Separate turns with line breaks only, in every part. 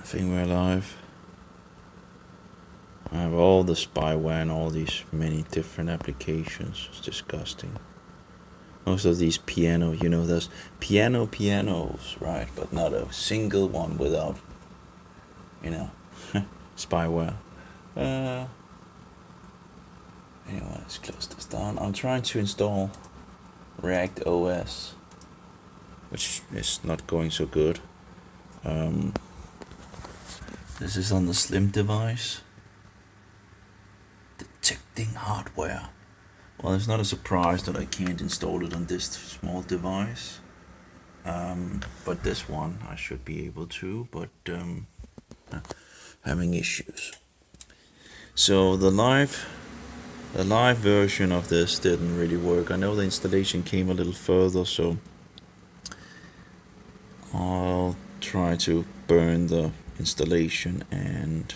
think we're live. I have all the spyware and all these many different applications. It's disgusting. Most of these there's pianos, right? But not a single one without, spyware. Anyway, let's close this down. I'm trying to install ReactOS, which is not going so good. This is on the slim device. Detecting hardware. Well, it's not a surprise that I can't install it on this small device. But this one I should be able to, but having issues. So the live version of this didn't really work. I know the installation came a little further, so I'll try to burn the installation and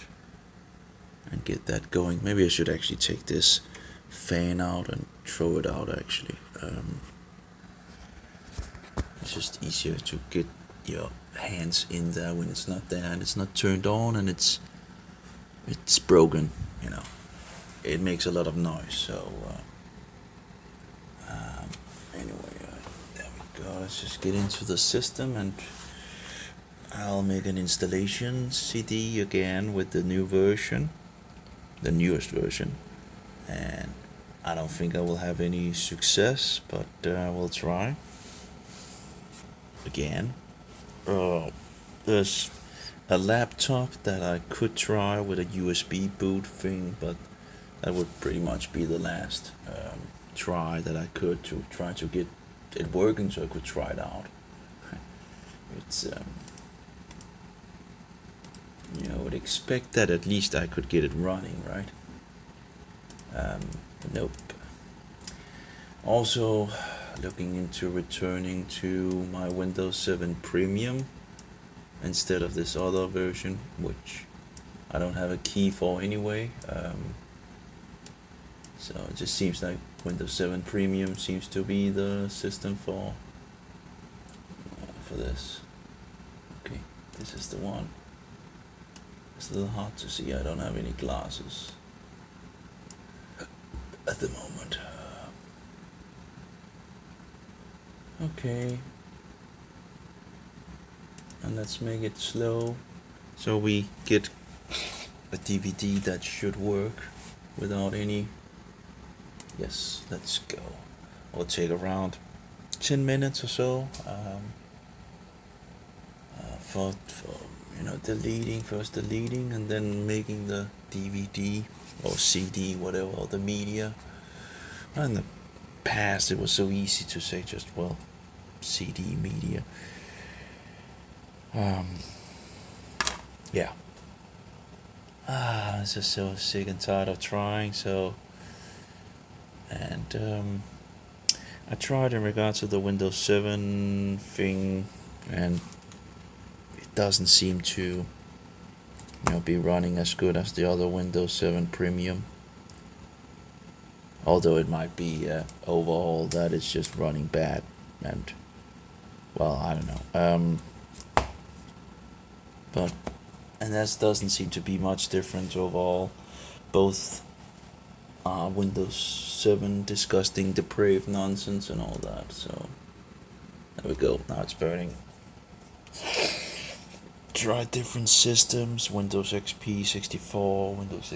get that going. Maybe I should actually take this fan out and throw it out actually. It's just easier to get your hands in there when it's not there and it's not turned on and it's broken, it makes a lot of noise. So anyway, there we go. Let's just get into the system and I'll make an installation CD again with the new version, the newest version, and I don't think I will have any success, but we'll try again. There's a laptop that I could try with a USB boot thing, but that would pretty much be the last try that I could to try to get it working so I could try it out. It's I would expect that at least I could get it running, right? Nope. Also looking into returning to my Windows 7 Premium instead of this other version, which I don't have a key for anyway. So it just seems like Windows 7 Premium seems to be the system for this. Okay, this is the one. It's a little hard to see. I don't have any glasses at the moment. Okay, and let's make it slow so we get a DVD that should work without any. Yes, let's go. It'll take around 10 minutes or so for deleting and then making the DVD or CD, whatever, or the media. In the past it was so easy to say just, well, CD media. Yeah. I was just so sick and tired of trying, and I tried in regards to the Windows 7 thing, and it doesn't seem to be running as good as the other Windows 7 Premium. Although it might be overall that it's just running bad, and well, I don't know. And that doesn't seem to be much different overall. Both Windows 7 disgusting, depraved nonsense and all that. So there we go. Now it's burning. Try different systems. Windows XP 64, Windows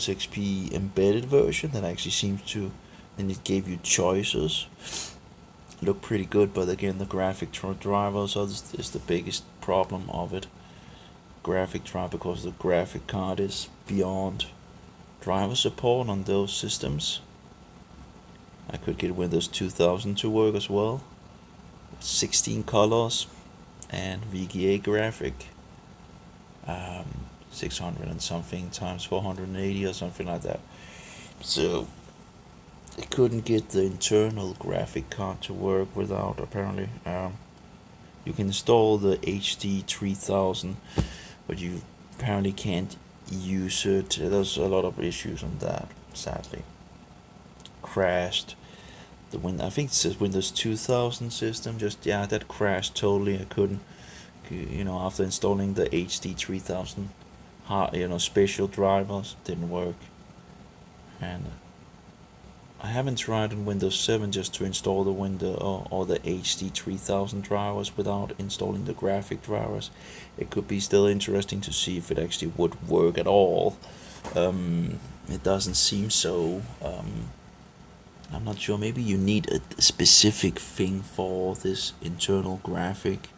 XP embedded version that actually seems to, and it gave you choices. Look pretty good, but again, the graphic drivers is the biggest problem of it. Graphic drive, because the graphic card is beyond driver support on those systems. I could get Windows 2000 to work as well, 16 colors and VGA graphic, 600 and something times 480 or something like that. So I couldn't get the internal graphic card to work without, apparently. You can install the HD 3000, but you apparently can't use it. There's a lot of issues on that, sadly. Crashed. I think it says Windows 2000 system, that crashed totally. I couldn't after installing the HD 3000 special drivers, didn't work. And I haven't tried in Windows 7 just to install the window or the HD 3000 drivers without installing the graphic drivers. It could be still interesting to see if it actually would work at all. It doesn't seem so. I'm not sure. Maybe you need a specific thing for this internal graphic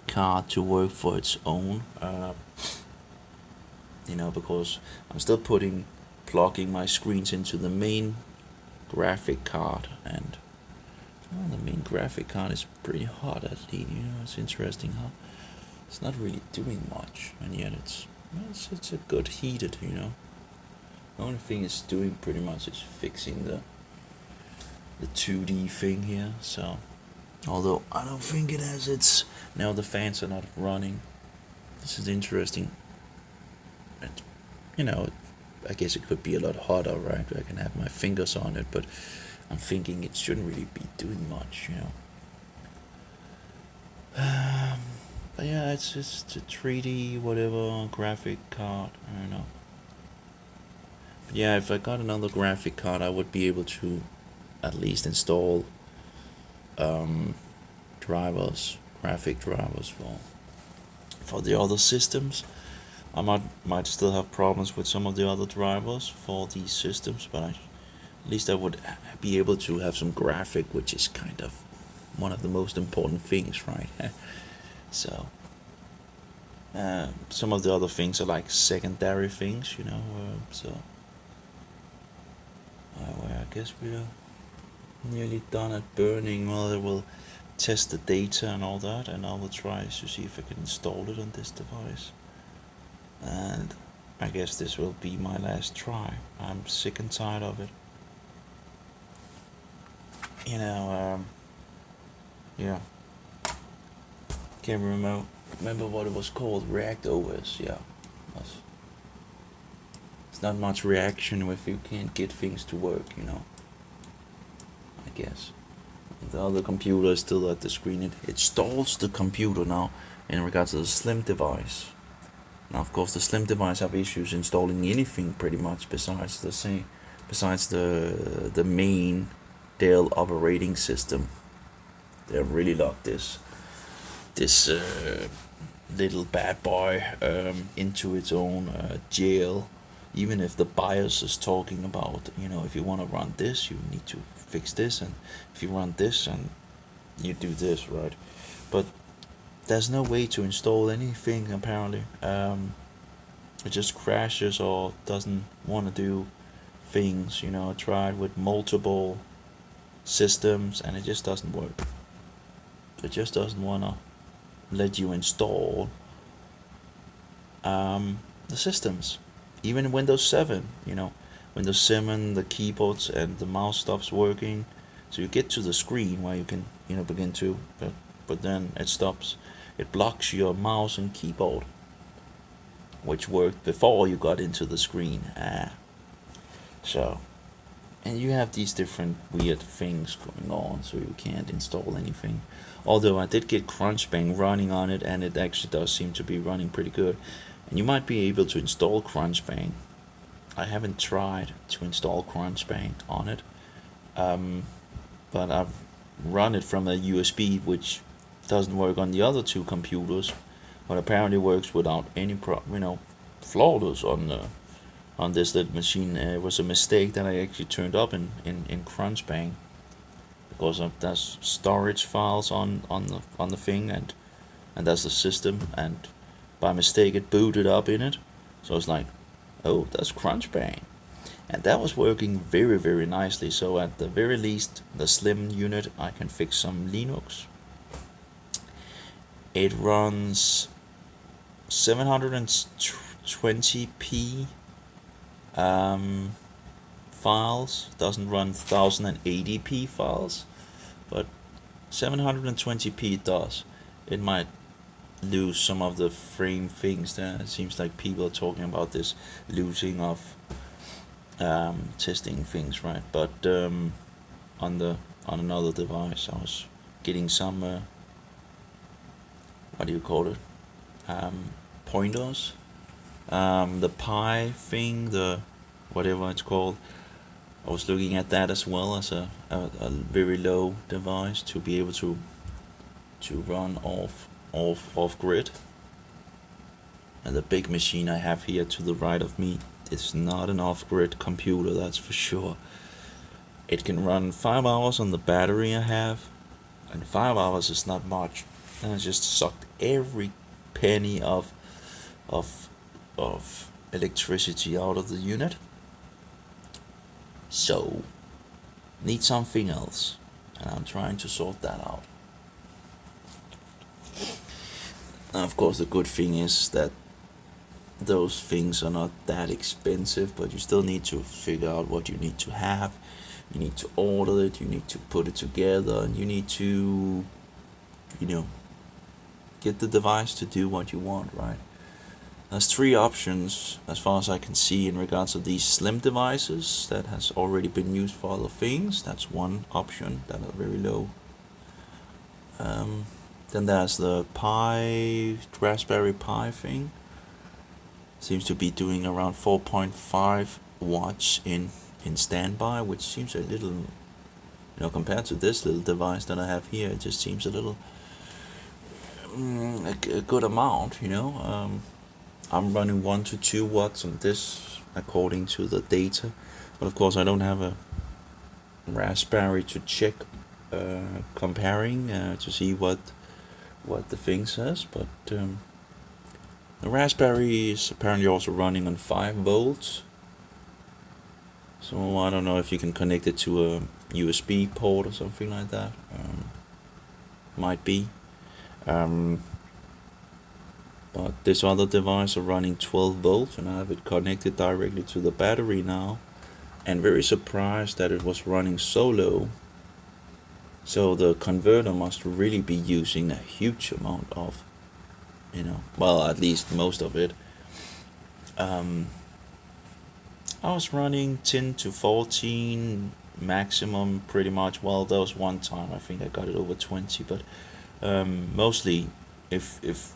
card to work for its own. Because I'm still plugging my screens into the main graphic card, and the main graphic card is pretty hot at least. It's interesting how it's not really doing much, and yet it's a good heated. The only thing it's doing pretty much is fixing the 2D thing here. So, although I don't think it has its. Now the fans are not running. This is interesting. I guess it could be a lot hotter, right? I can have my fingers on it, but I'm thinking it shouldn't really be doing much, But yeah, it's just a 3D whatever graphic card. I don't know. But yeah, if I got another graphic card, I would be able to at least install graphic drivers for the other systems. I might still have problems with some of the other drivers for these systems, but at least I would be able to have some graphic, which is kind of one of the most important things, right? So some of the other things are like secondary things, so I guess we're nearly done at burning. Well, I will test the data and all that, and I will try to see if I can install it on this device. And I guess this will be my last try. I'm sick and tired of it. Yeah. Can't remember what it was called. ReactOS, yeah. It's not much reaction if you can't get things to work, I guess. The other computer is still at the screen. It stalls the computer now in regards to the Slim device. Now, of course, the Slim device have issues installing anything pretty much besides the main Dell operating system. They really locked this little bad boy into its own jail. Even if the BIOS is talking about, if you want to run this, you need to fix this, and if you run this, and you do this, right? But there's no way to install anything apparently. It just crashes or doesn't want to do things. I tried with multiple systems and it just doesn't work. It just doesn't want to let you install the systems. Even in Windows 7, Windows 7, the keyboards and the mouse stops working. So you get to the screen where you can, begin to, but then it stops. It blocks your mouse and keyboard, which worked before you got into the screen. So, and you have these different weird things going on, so you can't install anything. Although I did get Crunchbang running on it, and it actually does seem to be running pretty good. And you might be able to install Crunchbang. I haven't tried to install Crunchbang on it, but I've run it from a USB, which doesn't work on the other two computers, but apparently works without any flawless on this little machine. It was a mistake that I actually turned up in Crunchbang because of there's storage files on the thing, and that's the system, and by mistake it booted up in it. So it's like, oh, that's Crunchbang, and that was working very, very nicely. So at the very least, the Slim unit, I can fix some Linux. It runs 720p files, doesn't run 1080p files, but 720p it does. It might lose some of the frame things there. It seems like people are talking about this losing of testing things, right? But on another device I was getting some what do you call it? Pointers. The Pi thing, the whatever it's called. I was looking at that as well as a very low device to be able to run off grid. And the big machine I have here to the right of me is not an off grid computer, that's for sure. It can run 5 hours on the battery I have, and 5 hours is not much. And I just sucked every penny of electricity out of the unit. So need something else, and I'm trying to sort that out. Now, of course, the good thing is that those things are not that expensive, but you still need to figure out what you need to have. You need to order it, you need to put it together, and you need to, get the device to do what you want, right? There's 3 options as far as I can see in regards to these slim devices that has already been used for other things. That's one option that are very low. Then there's the Raspberry Pi thing. Seems to be doing around 4.5 watts in standby, which seems a little, compared to this little device that I have here, it just seems a little a good amount. I'm running 1 to 2 watts on this according to the data, but of course I don't have a Raspberry to check comparing to see what the thing says, but the Raspberry is apparently also running on 5 volts. So I don't know if you can connect it to a USB port or something like that. Might be. But this other device are running 12 volts, and I have it connected directly to the battery now. And very surprised that it was running so low. So the converter must really be using a huge amount of, well, at least most of it. I was running 10 to 14 maximum pretty much. Well, there was one time I think I got it over 20, but mostly if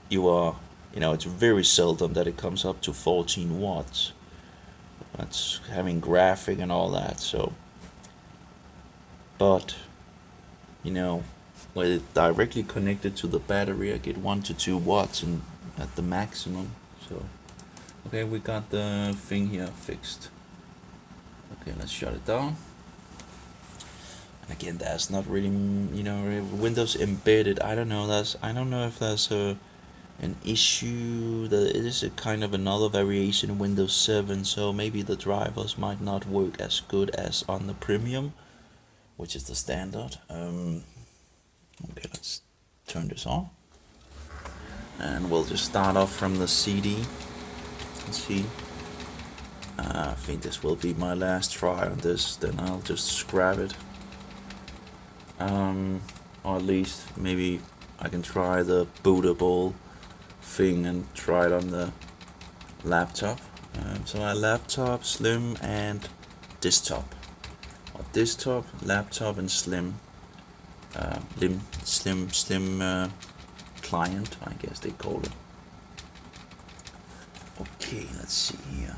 you are, it's very seldom that it comes up to 14 watts. That's having graphic and all that, so. But, with it directly connected to the battery, I get 1 to 2 watts and at the maximum, so. Okay, we got the thing here fixed. Okay, let's shut it down. And again, that's not really, Windows embedded. I don't know if there's an issue. That it is a kind of another variation of Windows 7, so maybe the drivers might not work as good as on the premium, which is the standard. Okay, let's turn this on, and we'll just start off from the CD. Let's see. I think this will be my last try on this, then I'll just scrap it. Or at least maybe I can try the bootable thing and try it on the laptop. So my laptop, slim, and desktop. Or desktop, laptop, and slim. Slim client, I guess they call it. Okay, let's see here.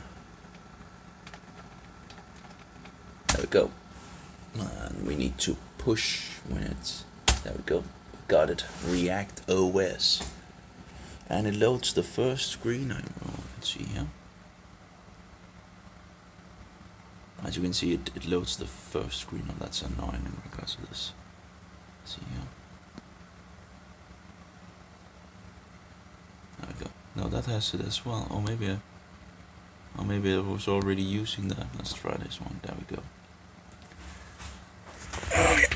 There we go. And we need to push when it's. There we go. Got it. ReactOS. And it loads the first screen. Let's see here. As you can see, it loads the first screen. Oh, that's annoying in regards to this. Let's see here. There we go. No, that has it as well. Or maybe I was already using that. Let's try this one. There we go. Okay.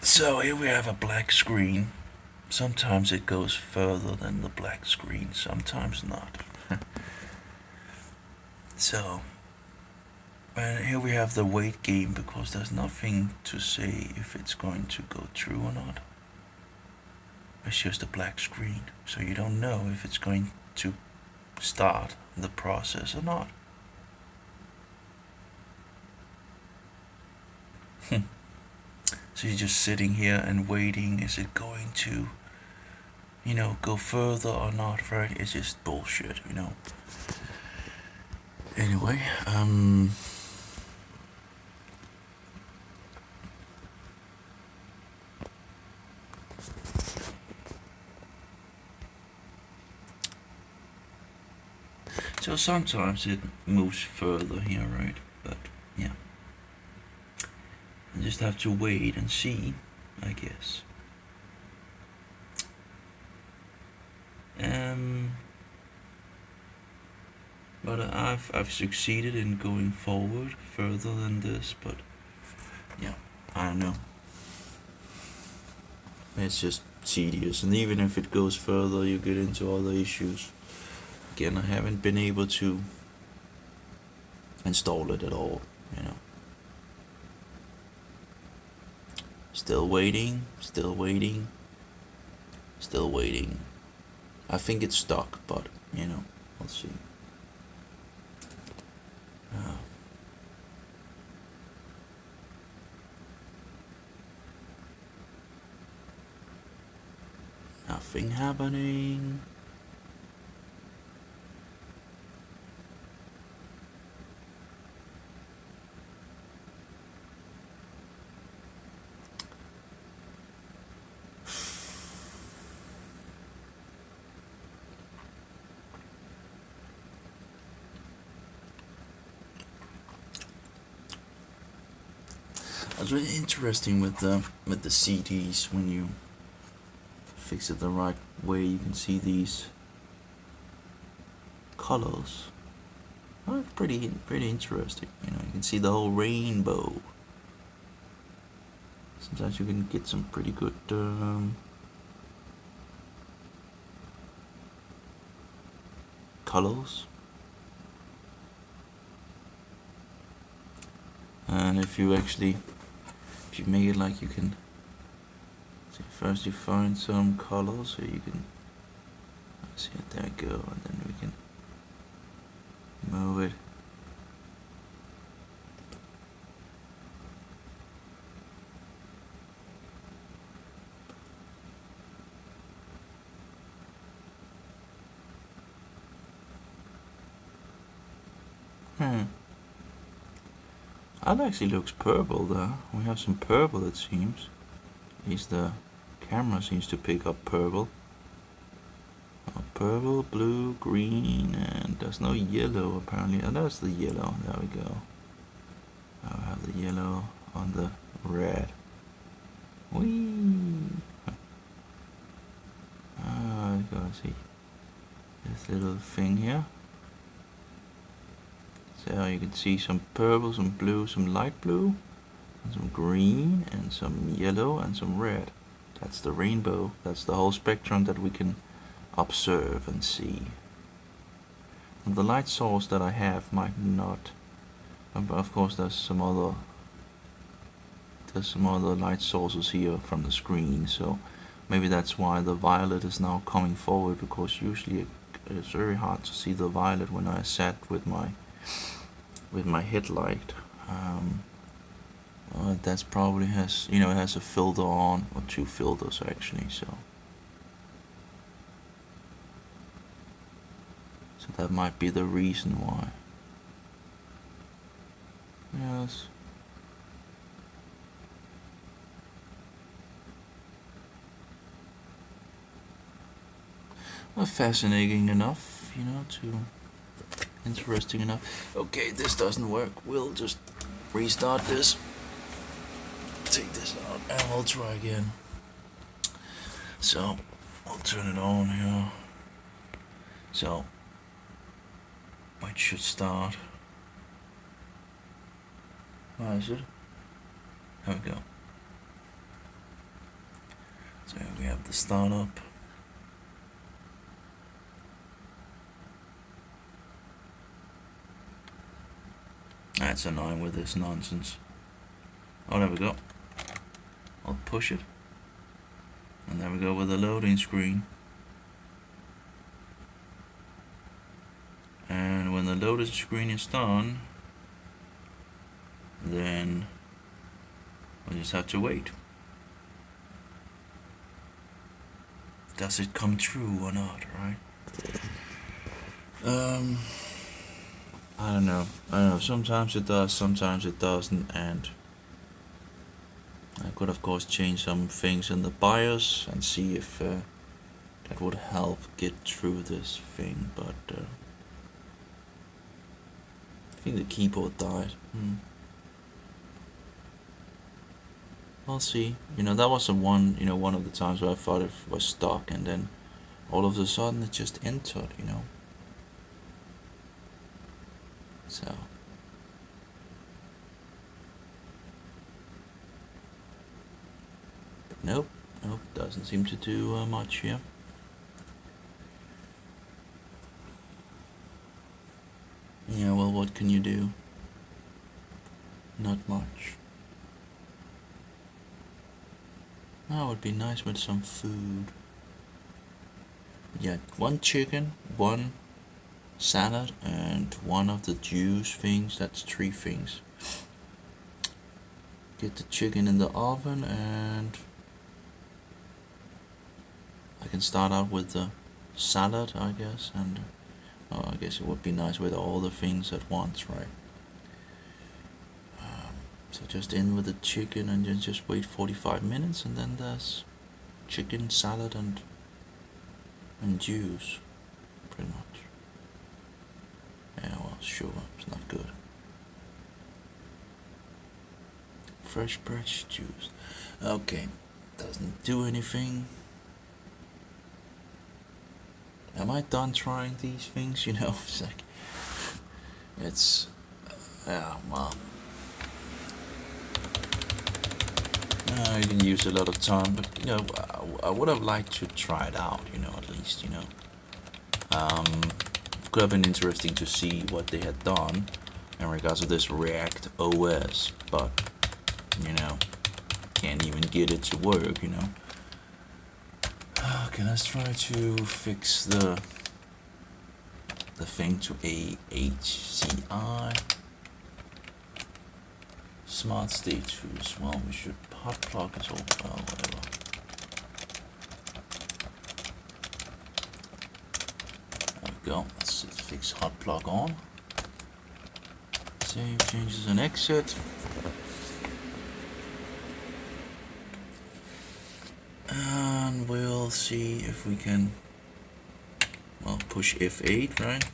So here we have a black screen. Sometimes it goes further than the black screen, sometimes not. So, and here we have the wait game, because there's nothing to say if it's going to go through or not. It's just a black screen, so you don't know if it's going to start the process or not. So you're just sitting here and waiting. Is it going to go further or not, right? It's just bullshit, Anyway, so sometimes it moves further here, right? But yeah, I just have to wait and see, I guess. But I've succeeded in going forward further than this, but yeah, I don't know. It's just tedious, and even if it goes further, you get into other issues. Again, I haven't been able to install it at all, Still waiting, still waiting, still waiting. I think it's stuck, but, we'll see. Nothing happening. It's really interesting with the CDs when you fix it the right way. You can see these colors. Oh, it's pretty interesting. You can see the whole rainbow. Sometimes you can get some pretty good colors. And if you make it like you can see, first you find some colors, so you can see it, there you go, and then we can move it. That actually looks purple there. We have some purple, it seems. At least the camera seems to pick up purple. Purple, blue, green, and there's no yellow apparently. Oh, there's the yellow. There we go. I'll have the yellow on the red. Whee! You gotta see this little thing here. So you can see some purple, some blue, some light blue, and some green, and some yellow, and some red. That's the rainbow. That's the whole spectrum that we can observe and see. And the light source that I have might not. Of course, there's some other light sources here from the screen. So maybe that's why the violet is now coming forward, because usually it's very hard to see the violet when I sat with my headlight. That's probably has it has a filter on, or two filters actually. So that might be the reason why. Yes. Well, fascinating enough, to interesting enough. Okay, this doesn't work. We'll just restart this. Take this out and we'll try again. So I'll turn it on here. So it should start. Where is it? There we go. So we have the startup. That's annoying with this nonsense. Oh, there we go. I'll push it. And there we go with the loading screen. And when the loading screen is done, then we'll just have to wait. does it come true or not, right? I don't know. Sometimes it does, sometimes it doesn't, and I could of course change some things in the BIOS and see if that would help get through this thing, but I think the keyboard died. I'll see. That was one of the times where I thought it was stuck, and then all of a sudden it just entered. So. But nope, doesn't seem to do much here. Yeah, well, what can you do? Not much. Oh, it would be nice with some food. Yeah, one chicken, one salad, and one of the juice things. That's 3 things. Get the chicken in the oven, and I can start out with the salad, I guess, and I guess it would be nice with all the things at once, right? So just in with the chicken and then just wait 45 minutes, and then there's chicken, salad, and juice, pretty much. Yeah, well, sure, it's not good. Fresh pressed juice. Okay, doesn't do anything. Am I done trying these things? It's like, yeah, well, I didn't use a lot of time, but I would have liked to try it out, at least, could have been interesting to see what they had done in regards to this ReactOS, but can't even get it to work, Okay, let's try to fix the thing to AHCI. Smart status. Well, we should hot plug it all. Well, whatever. There we go. Let's fix hot plug on. Save changes and exit. And we'll see if we can, well, push F8, right?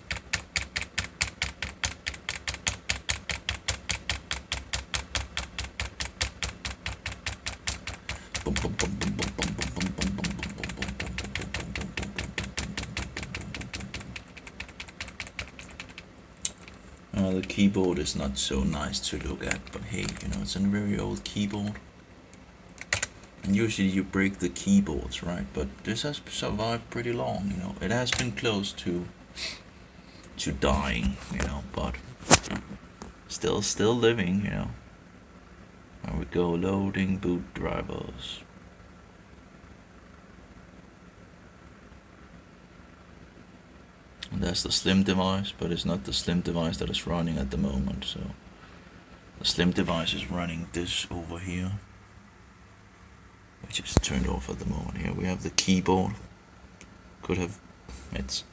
The keyboard is not so nice to look at, but hey, it's a very old keyboard. And usually you break the keyboards, right? But this has survived pretty long, It has been close to dying, but still living, There we go, loading boot drivers. And that's the Slim device, but it's not the Slim device that is running at the moment, so the Slim device is running this over here, which is turned off at the moment. Here we have the keyboard. Could have, it's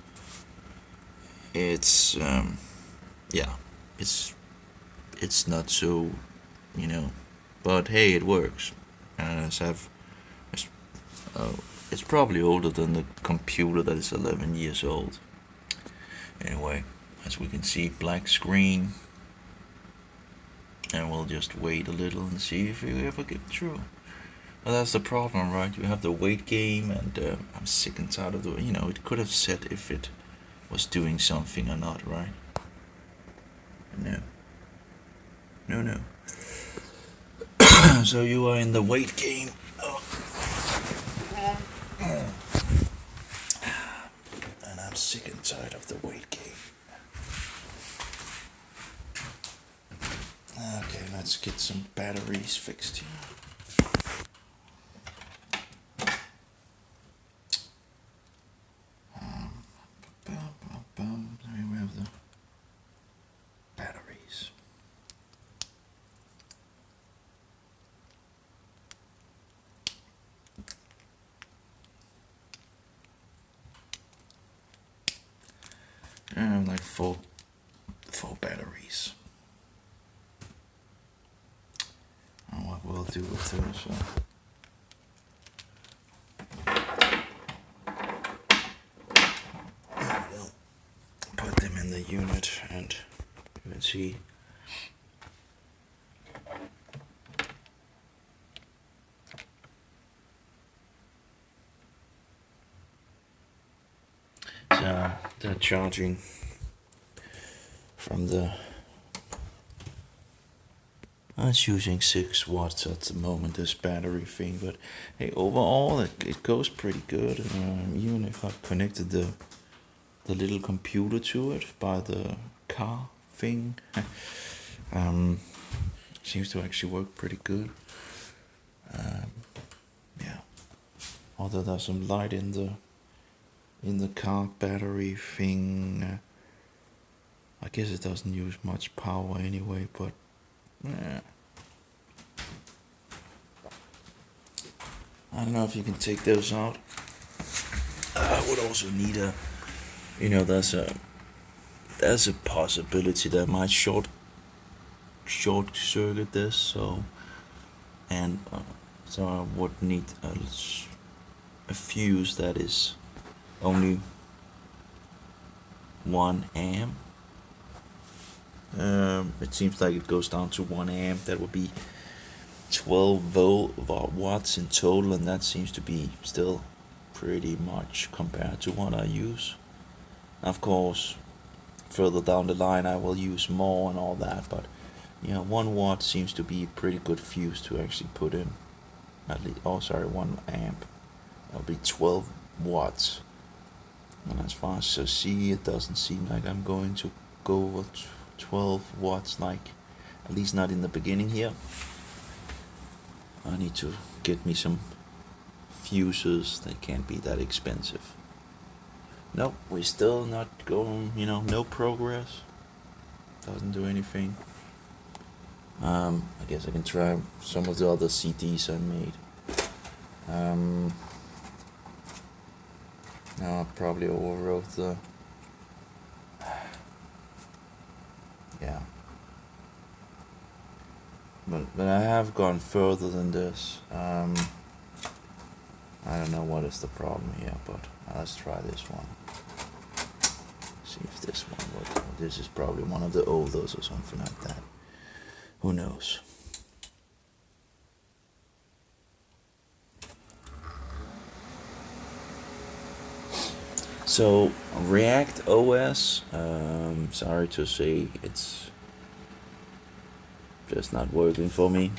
yeah, it's not so, but hey, it works. And it's probably older than the computer that is 11 years old. Anyway, as we can see, black screen, and we'll just wait a little and see if we ever get through. Well, that's the problem, right? You have the wait game, and I'm sick and tired of the, it could have said if it was doing something or not, right? No. So you are in the wait game. Oh. And I'm sick and tired of the wait game. Okay, let's get some batteries fixed here. There we have the batteries. four batteries. And what we'll do with those. We'll put them in the unit, and you can see. So they're charging from the. It's using 6 watts at the moment, this battery thing, but hey, overall it goes pretty good. Even if I've connected the little computer to it by the car thing, seems to actually work pretty good. Yeah, although there's some light in the car battery thing. I guess it doesn't use much power anyway, but yeah. I don't know if you can take those out. I would also need a, there's a possibility that might short circuit this, so I would need a fuse that is only 1 amp. It seems like it goes down to 1 amp. That would be 12 watts in total, and that seems to be still pretty much compared to what I use. Of course, further down the line I will use more and all that, but 1 watt seems to be a pretty good fuse to actually put in. At least, 1 amp. That'll be 12 watts. And as far as I see, it doesn't seem like I'm going to go over 12 watts, like at least not in the beginning here. I need to get me some fuses. They can't be that expensive. Nope, we're still not going, no progress. Doesn't do anything. I guess I can try some of the other CDs I made. Now I probably overwrote the. Yeah. But I have gone further than this. I don't know what is the problem here, but let's try this one. See if this one works. This is probably one of the oldest or something like that. Who knows? So ReactOS, sorry to say, it's just not working for me.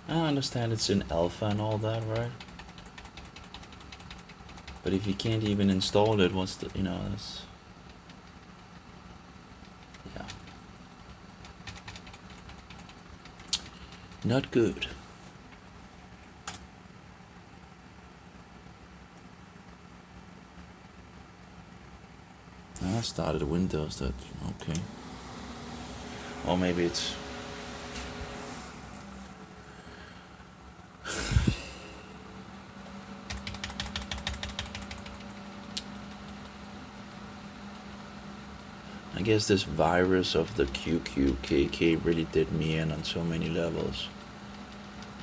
I understand it's in alpha and all that, right? But if you can't even install it, what's the, that's, yeah, not good. I started Windows, that, okay. Or maybe it's... I guess this virus of the QQKK really did me in on so many levels.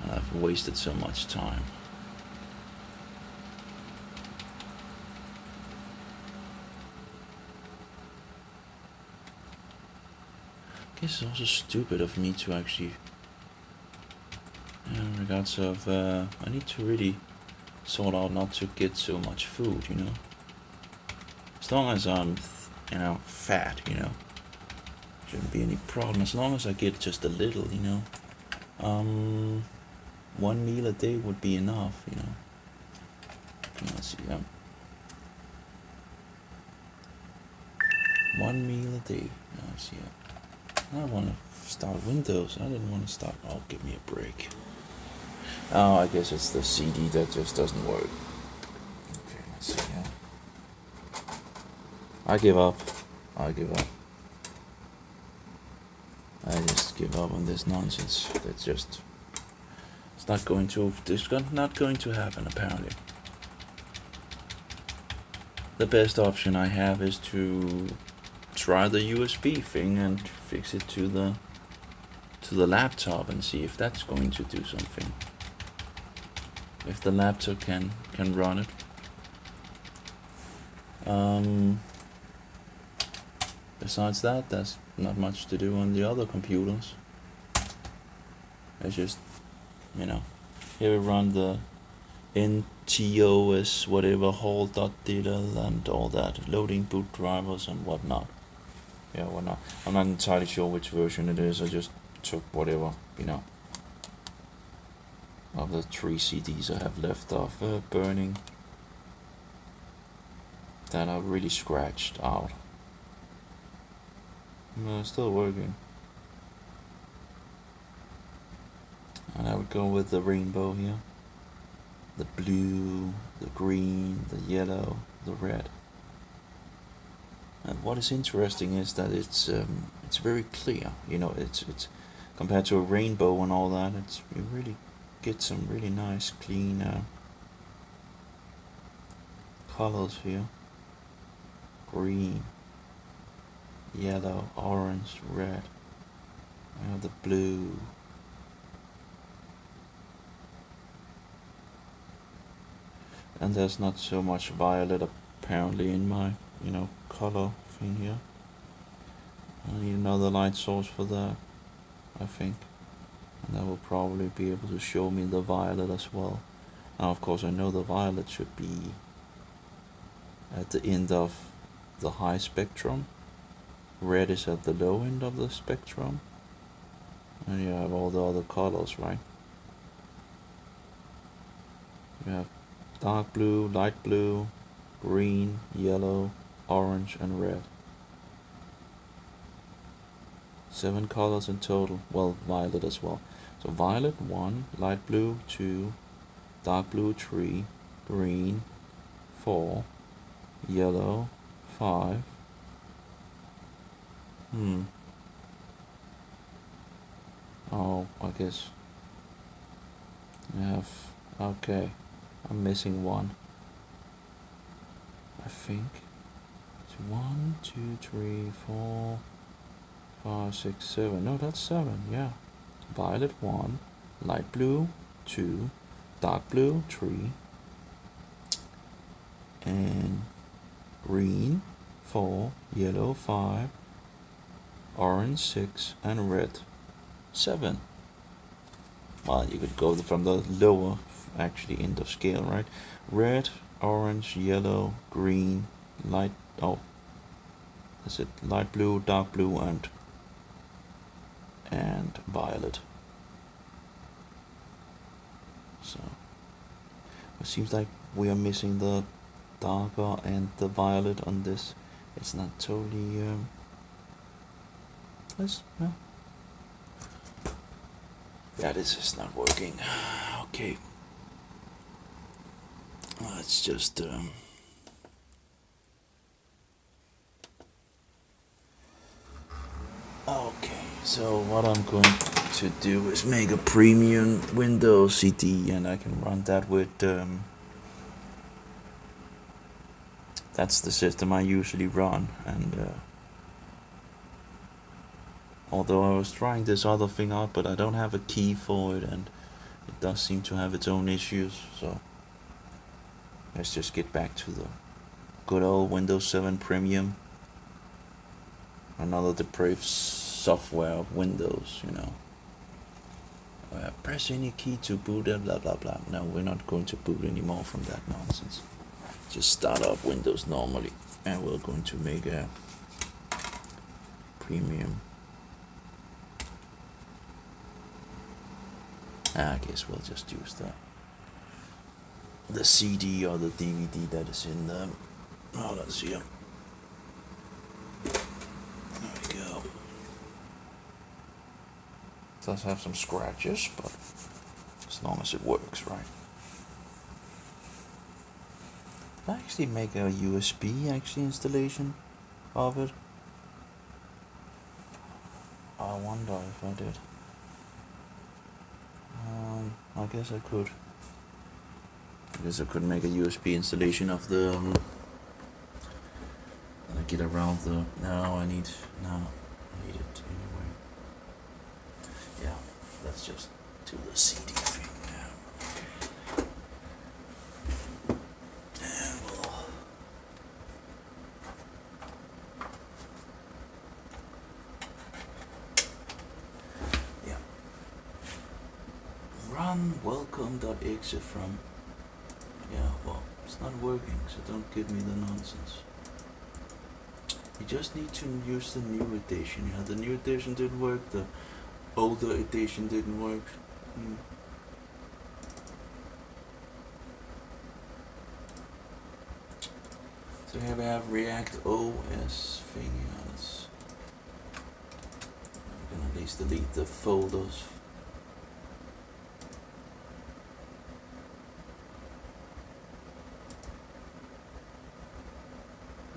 And I've wasted so much time. It's also stupid of me to actually, in regards of, I need to really sort out not to get so much food, As long as I'm, fat, shouldn't be any problem. As long as I get just a little, 1 meal a day would be enough, Let's see, 1 meal a day. Let's see. I want to start Windows. I didn't want to start. Oh, give me a break. Oh, I guess it's the CD that just doesn't work. Okay, let's see. I give up. I just give up on this nonsense. It's not going to. It's not going to happen. Apparently. the best option I have is to try the USB thing and fix it to the laptop and see if that's going to do something. If the laptop can run it. Besides that, there's not much to do on the other computers. It's just, here we run the NTOS whatever hall.diddle and all that, loading boot drivers and whatnot. Yeah, whatnot. I'm not entirely sure which version it is. I just took whatever, of the 3 CDs I have left of burning that are really scratched out. No, it's still working. And I would go with the rainbow here. The blue, the green, the yellow, the red. And what is interesting is that it's very clear. It's compared to a rainbow and all that. You really get some really nice clean colors here. Green, yellow, orange, red. The blue. And there's not so much violet apparently in my, color thing here. I need another light source for that, I think. And that will probably be able to show me the violet as well. Now, of course, I know the violet should be at the end of the high spectrum. Red is at the low end of the spectrum. And you have all the other colors, right? You have dark blue, light blue, green, yellow, orange, and red. 7 colors in total. Well, violet as well. So violet 1, light blue 2, dark blue 3, green 4, yellow 5. Oh, I guess I have. Okay, I'm missing one. I think it's 1, 2, 3, 4, 5, 6, 7. No, that's 7. Yeah. Violet 1, light blue 2, dark blue 3, and green 4, yellow 5, orange 6, and red 7. Well, you could go from the lower, actually, end of scale, right? Red, orange, yellow, green, light. Oh, is it light blue, dark blue, and violet? So it seems like we are missing the darker and the violet on this. It's not totally. Yeah, this is not working. Okay. Let's just. Okay, so what I'm going to do is make a premium Windows CD, and I can run that with. That's the system I usually run, and. Although I was trying this other thing out, but I don't have a key for it, and it does seem to have its own issues, so let's just get back to the good old Windows 7 Premium. Another depraved software of Windows, Press any key to boot it, blah blah blah. No, we're not going to boot anymore from that nonsense. Just start up Windows normally, and we're going to make a Premium. I guess we'll just use the CD or the DVD that is in the. Oh, let's see. There we go. It does have some scratches, but as long as it works, right? Did I actually make a USB installation of it? I wonder if I did. I guess I could. I guess I could make a USB installation of the gonna get around the. No, I need it anyway. Yeah, let's just do the CD thing now. And we'll. Yeah. Run welcome.exe from. Yeah, well, it's not working, so don't give me the nonsense. You just need to use the new edition. Yeah, the new edition didn't work, the older edition didn't work. So here we have ReactOS thing. Yeah, I'm gonna at least delete the folders.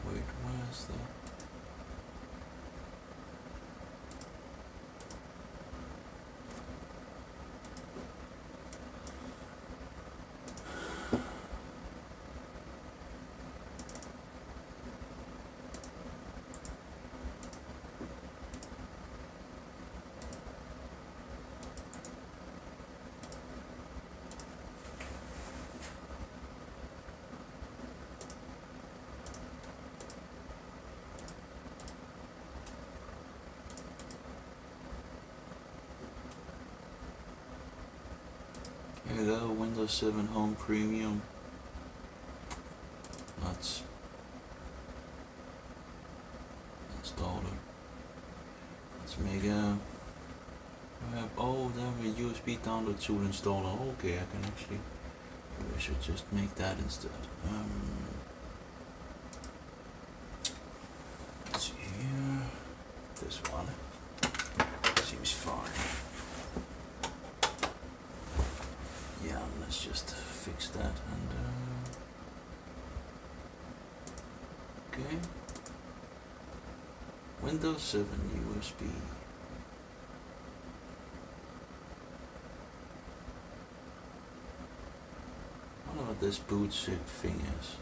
Wait, where's the? Here we go, Windows 7 Home Premium. Let's install it. Let's make a. We have, oh, there we USB download tool installer. Okay, I can actually. Maybe I should just make that instead. Let's see here. This one seems fine. Yeah, let's just fix that and okay. Windows 7 USB. I don't know what this boot zip thing is.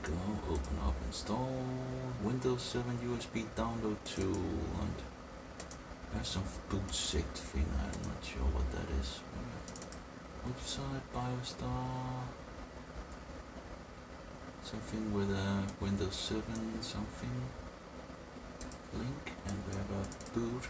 There we go, open up, install Windows 7 USB download tool, and there's some boot zip thing, I'm not sure what that is. Website, BioStar, something with a Windows 7 something link, and we have a boot.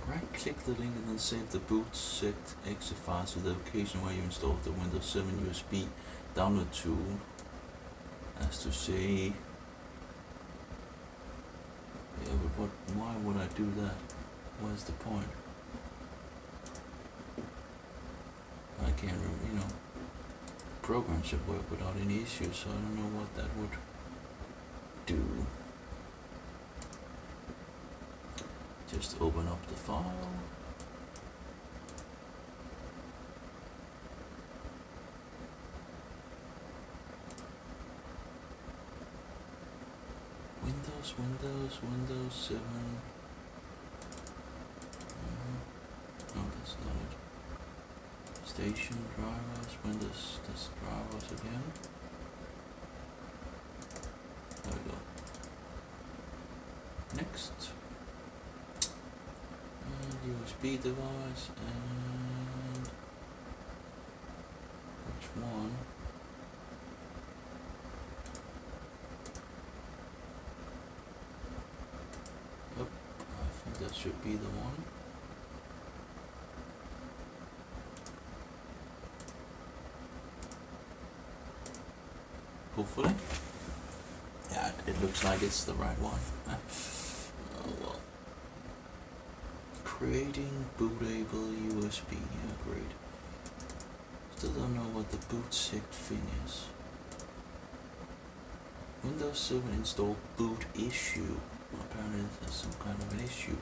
Right click the link and then save the boot zip exe file to the location where you installed the Windows 7 USB download tool. As to say, yeah, but why would I do that? What's the point? I can't remember, you know, program should work without any issues, so I don't know what that would do. Just open up the file. Windows 7. No, that's not it. Station drivers, Windows, that's drivers again. There we go. Next. And USB device, and which one? That should be the one. Hopefully. Yeah, it looks like it's the right one. Oh well. Creating bootable USB. Yeah, great. Still don't know what the boot zip thing is. Windows 7 install boot issue. Apparently there's some kind of an issue.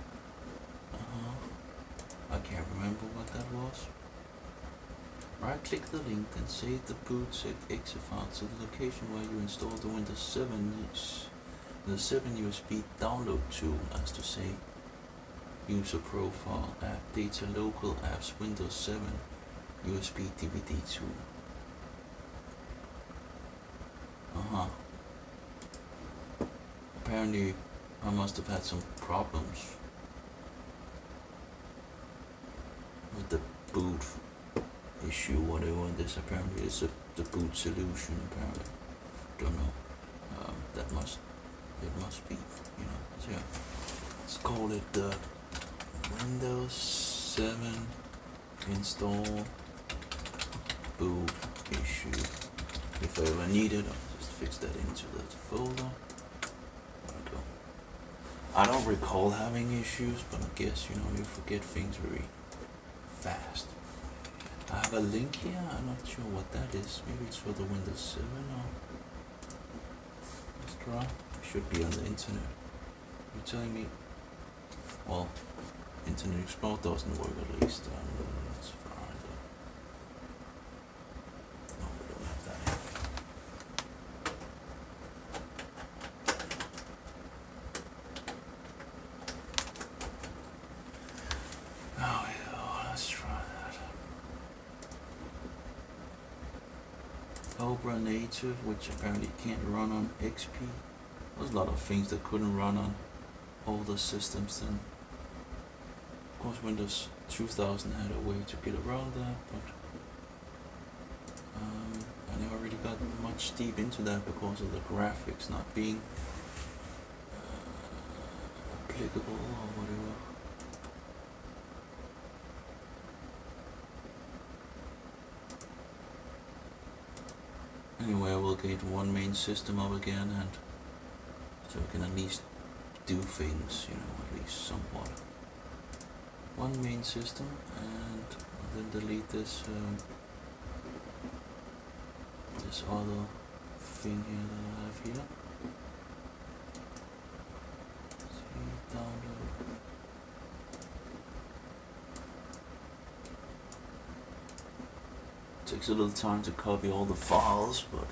I can't remember what that was. Right click the link and save the boot zip exe file to the location where you installed the Windows 7 USB download tool, as to say. User profile, app data, local apps, Windows 7, USB DVD 2. Apparently, I must have had some problems with the boot issue, whatever. This apparently is the boot solution. Apparently, don't know. It must be, So yeah, let's call it the Windows 7 install boot issue. If I ever need it, I'll just fix that into that folder. There we go. I don't recall having issues, but I guess you forget things very fast. I have a link here. I'm not sure what that is. Maybe it's for the Windows 7 or. Let's try. It should be on the internet. You're telling me? Well, Internet Explorer doesn't work at least. Let's find it. No, we don't have that here. Oh yeah, let's try that. Opera Native, which apparently can't run on XP. There's a lot of things that couldn't run on older systems then. Of course, Windows 2000 had a way to get around that, but I never really got much deep into that because of the graphics not being applicable or whatever. Anyway, I will get one main system up again, and so I can at least do things, at least somewhat. One main system, and then delete this this other thing here that I have here. See, download. Takes a little time to copy all the files, but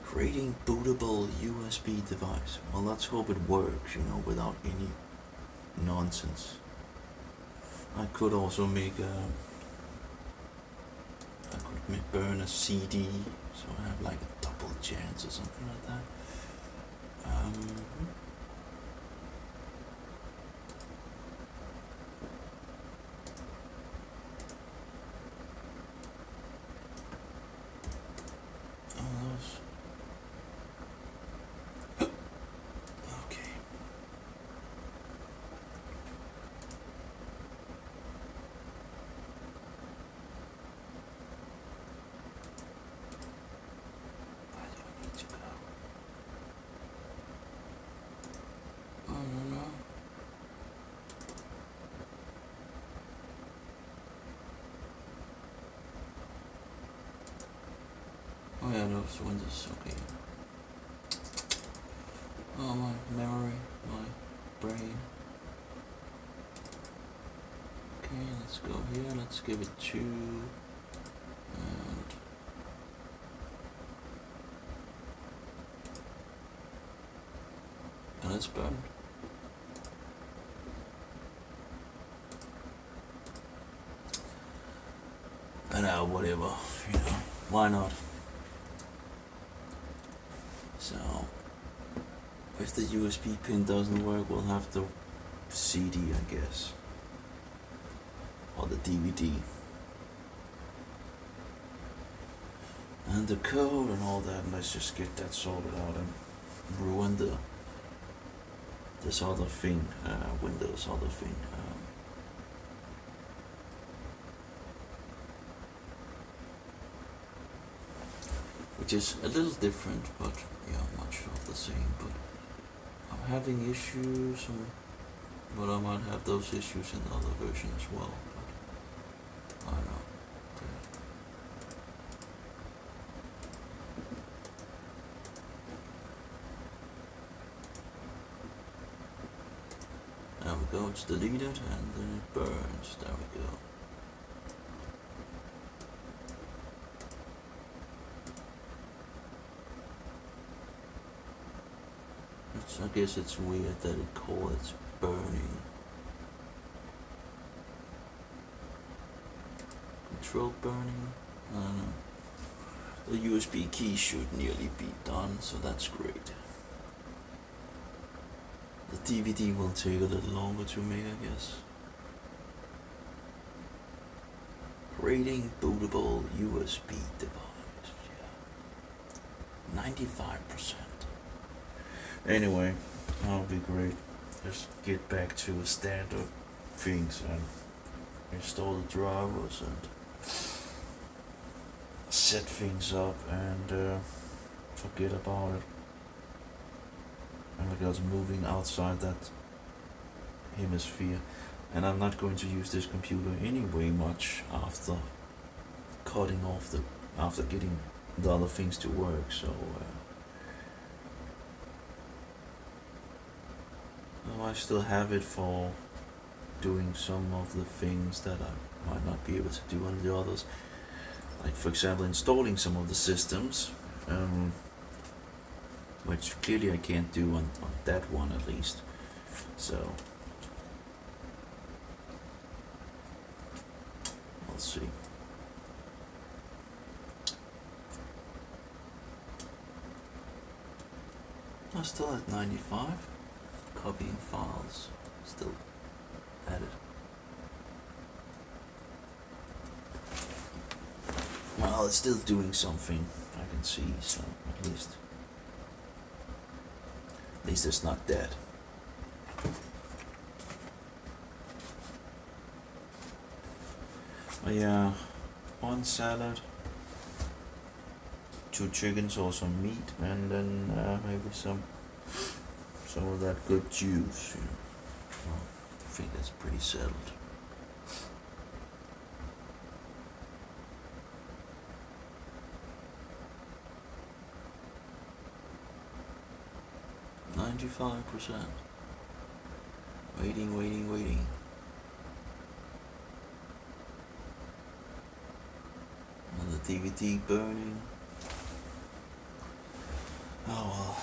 creating bootable USB device. Well, let's hope it works, without any nonsense. I could also make burn a CD, so I have like a double chance or something like that. Oh yeah, those Windows, okay. Oh, my memory, my brain. Okay, let's go here, let's give it 2, and it's burned. And whatever, why not? So, if the USB pin doesn't work, we'll have the CD, I guess, or the DVD, and the code and all that. And let's just get that sorted out and ruin this other thing, Windows other thing. Which is a little different, but much of the same. But I'm having issues, but I might have those issues in the other version as well. But I don't know. There we go, it's deleted and then it burns. There we go. I guess it's weird that it calls it burning. Control burning? I don't know. The USB key should nearly be done, so that's great. The DVD will take a little longer to make, I guess. Creating bootable USB device. Yeah. 95%. Anyway, that'll be great. Just get back to standard things and install the drivers and set things up and forget about it. And because moving outside that hemisphere, and I'm not going to use this computer anyway much after cutting off after getting the other things to work, so I still have it for doing some of the things that I might not be able to do on the others, like for example installing some of the systems, which clearly I can't do on that one at least. So let's see. I'm still at 95. Copying files, still added. Well, it's still doing something, I can see, so at least it's not dead. But yeah, one salad, 2 chickens or some meat, and then maybe some of that good juice. You know. Well, I think that's pretty settled. %. Waiting. And the DVD burning. Oh well.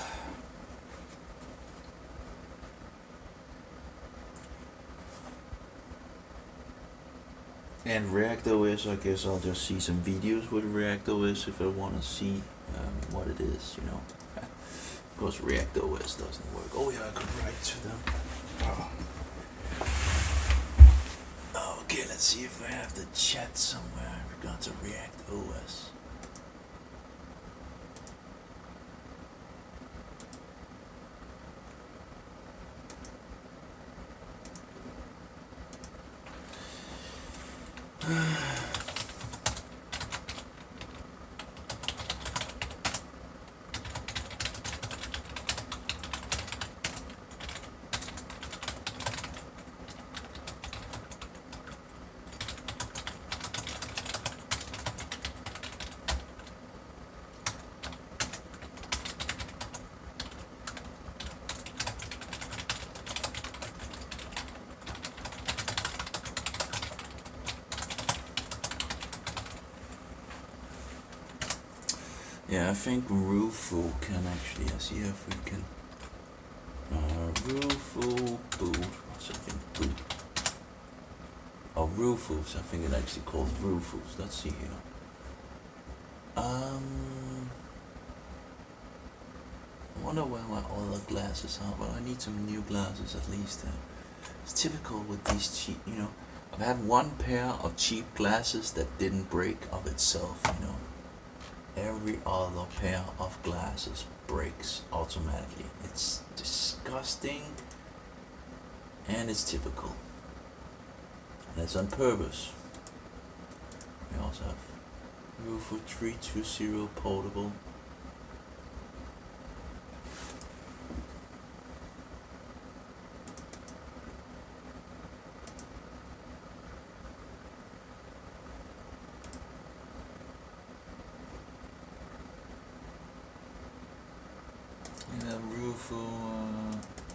And ReactOS, I guess I'll just see some videos with ReactOS if I want to see what it is, you know. Of course, ReactOS doesn't work. Oh yeah, I could write to them. Oh. Okay, let's see if I have the chat somewhere in regards to ReactOS. Yeah, I think Rufu can actually, let's see if we can, Rufu boot, what's I think boot, oh Rufus, I think it actually calls Rufus, let's see here, I wonder where my other glasses are, but I need some new glasses at least. It's typical with these cheap, you know, I've had one pair of cheap glasses that didn't break of itself, you know. Every other pair of glasses breaks automatically. It's disgusting and it's typical. And it's on purpose. We also have Rufu 320 portable.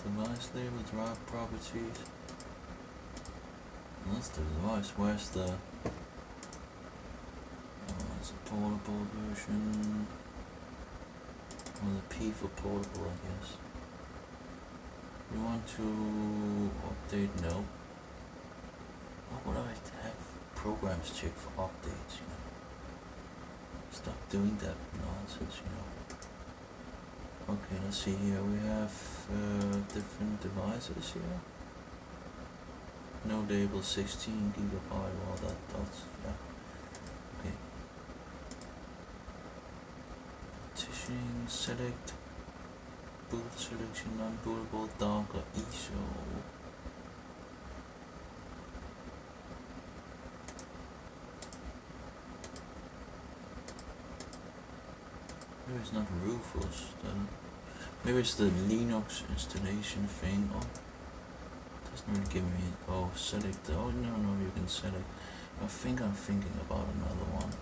Device label, drive properties. That's the device. Where's the? It's a portable version. Or the P for portable, I guess. We want to update, no. Why would I have programs check for updates, you know? Stop doing that nonsense, you know. Okay, let's see here, we have different devices here. No label 16 gigabyte, well that's, yeah. Okay. Partitioning, select, boot selection, non-bootable, Darker, ISO. Maybe it's not Rufus, then maybe it's the Linux installation thing. Oh, doesn't really give me. Oh, select. Oh no, you can select. I think I'm thinking about another one.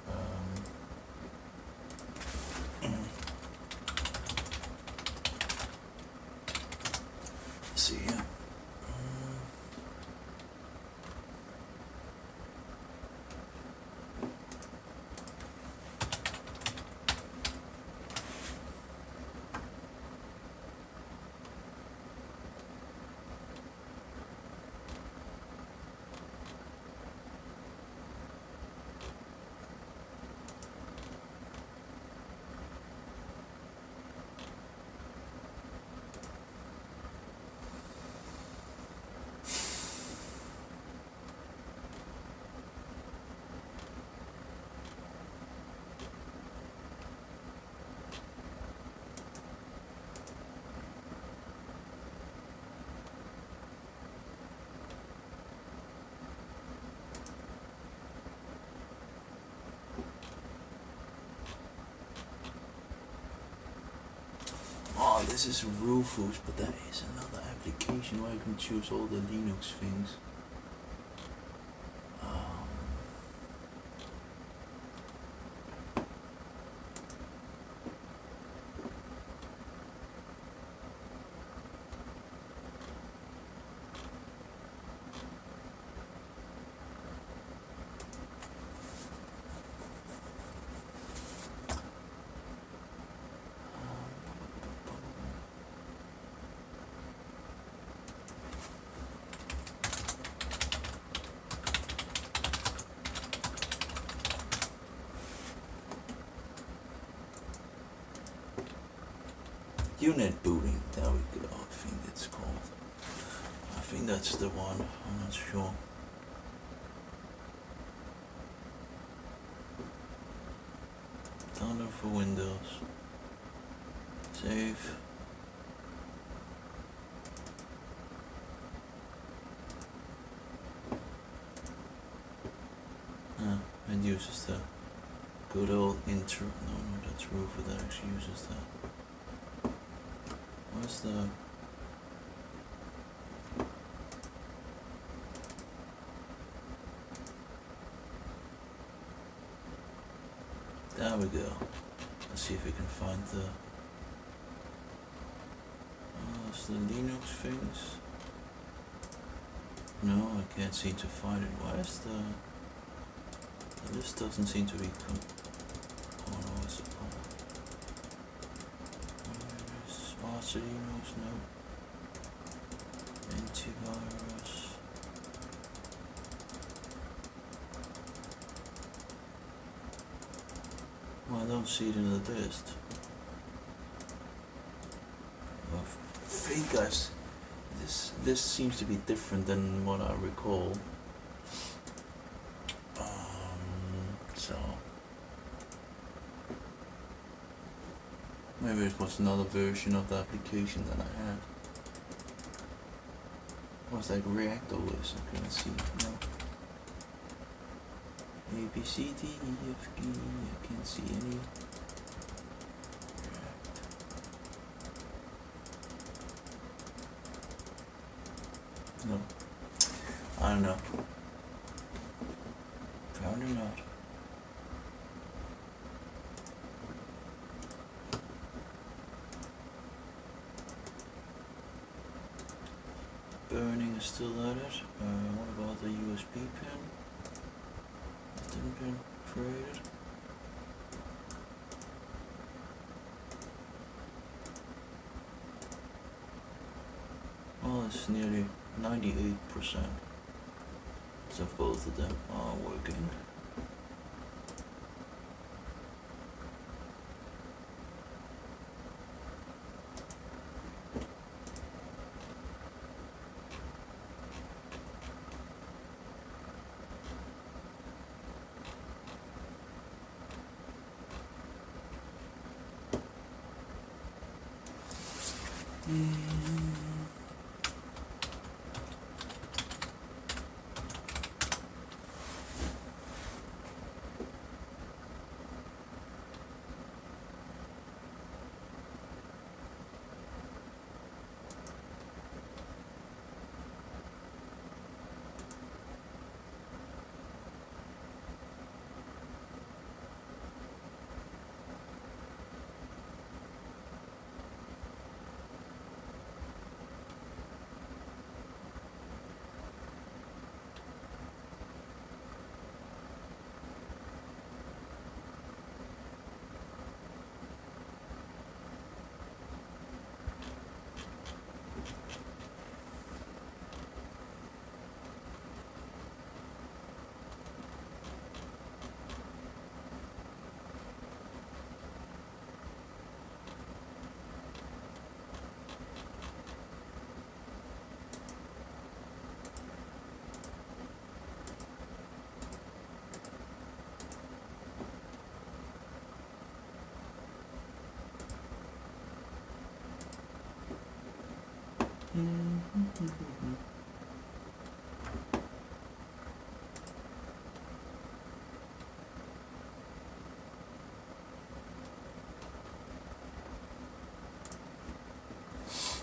Let's see here. Oh, this is Rufus, but that is another application where you can choose all the Linux things. Unit booting, there we go, I think it's called. I think that's the one, I'm not sure. Download for Windows. Save. It uses the good old intro. No, that's Rufus that actually uses that. Where's the... There we go. Let's see if we can find the... It's the Linux things. No, I can't seem to find it. Why is the... This doesn't seem to be... Oh no, what's it called? Linux, no. Antivirus. Well, I don't see it in the list. I think guys, this seems to be different than what I recall. So maybe it was another version of the application that I had. Was like ReactOS? I couldn't see. No. A B C D E F G. I can't see any. No. I don't know. Probably not. Burning is still at it. What about the USB pin? Has that been created? it's nearly 98%. So both of them are working.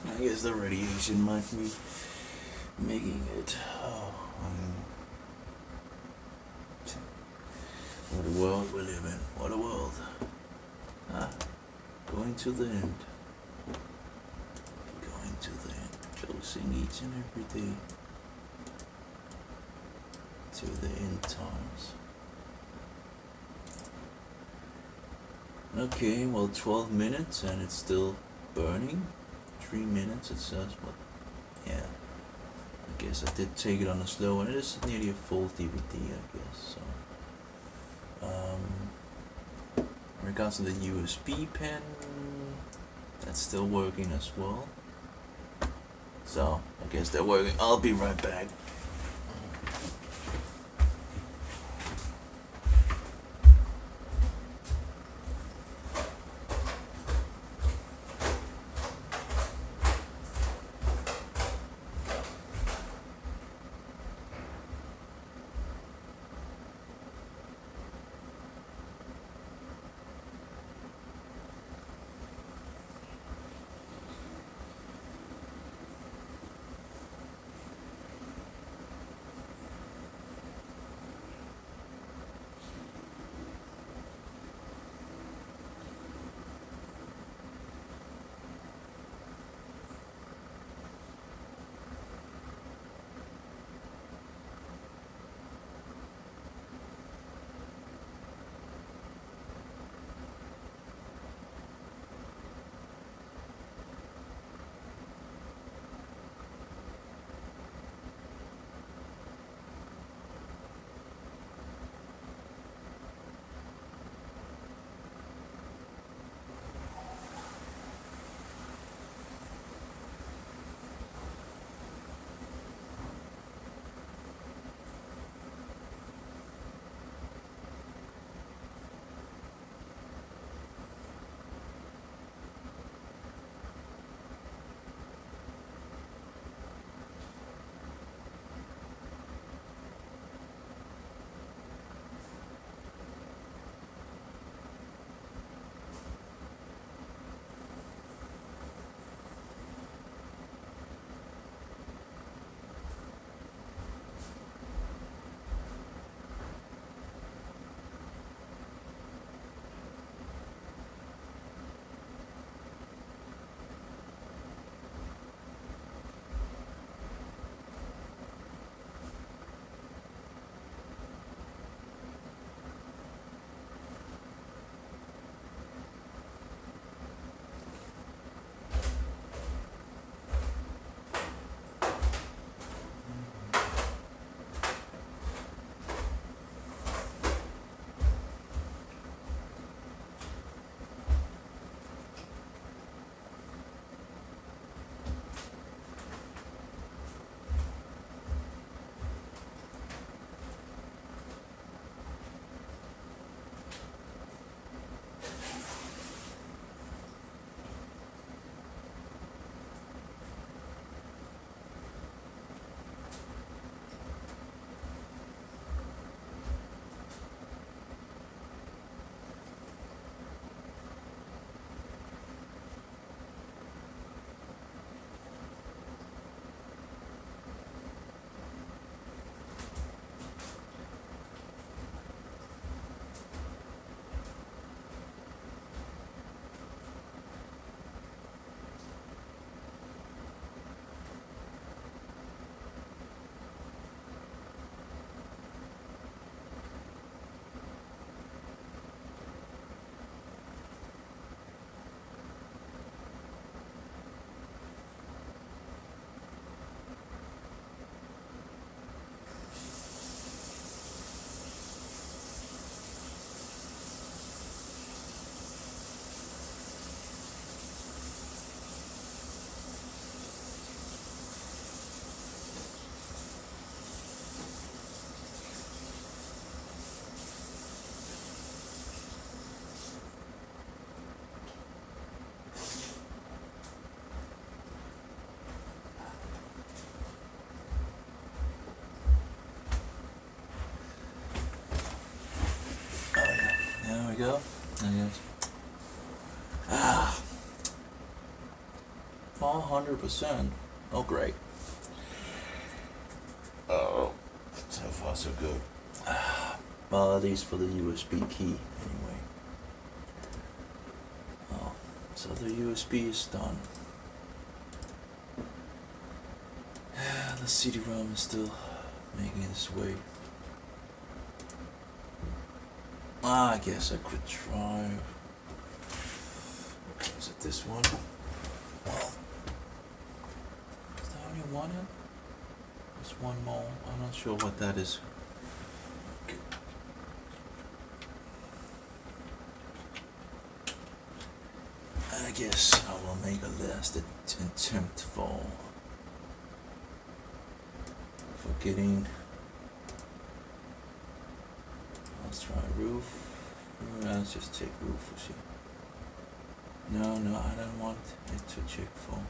I guess the radiation might be making it. Oh, what a world we live in. What a world. Going to the end. Going to the end. Closing each and every day to the end times. Okay, well, 12 minutes and it's still burning. 3 minutes it says, but yeah, I guess I did take it on a slow, and it is nearly a full DVD, I guess. So, in regards to the USB pen, that's still working as well. So I guess they're working. I'll be right back. 100%. Oh, great. Oh, so far so good. Well, at least for the USB key, anyway. Oh, so the USB is done. The CD-ROM is still making its way. I guess I could try. Okay, is it this one? Well, is there only one in? There's one more. I'm not sure what that is. Okay. I guess I will make a last attempt for getting. Let's try roof. Let's just take roof. See. No, I don't want it to check for.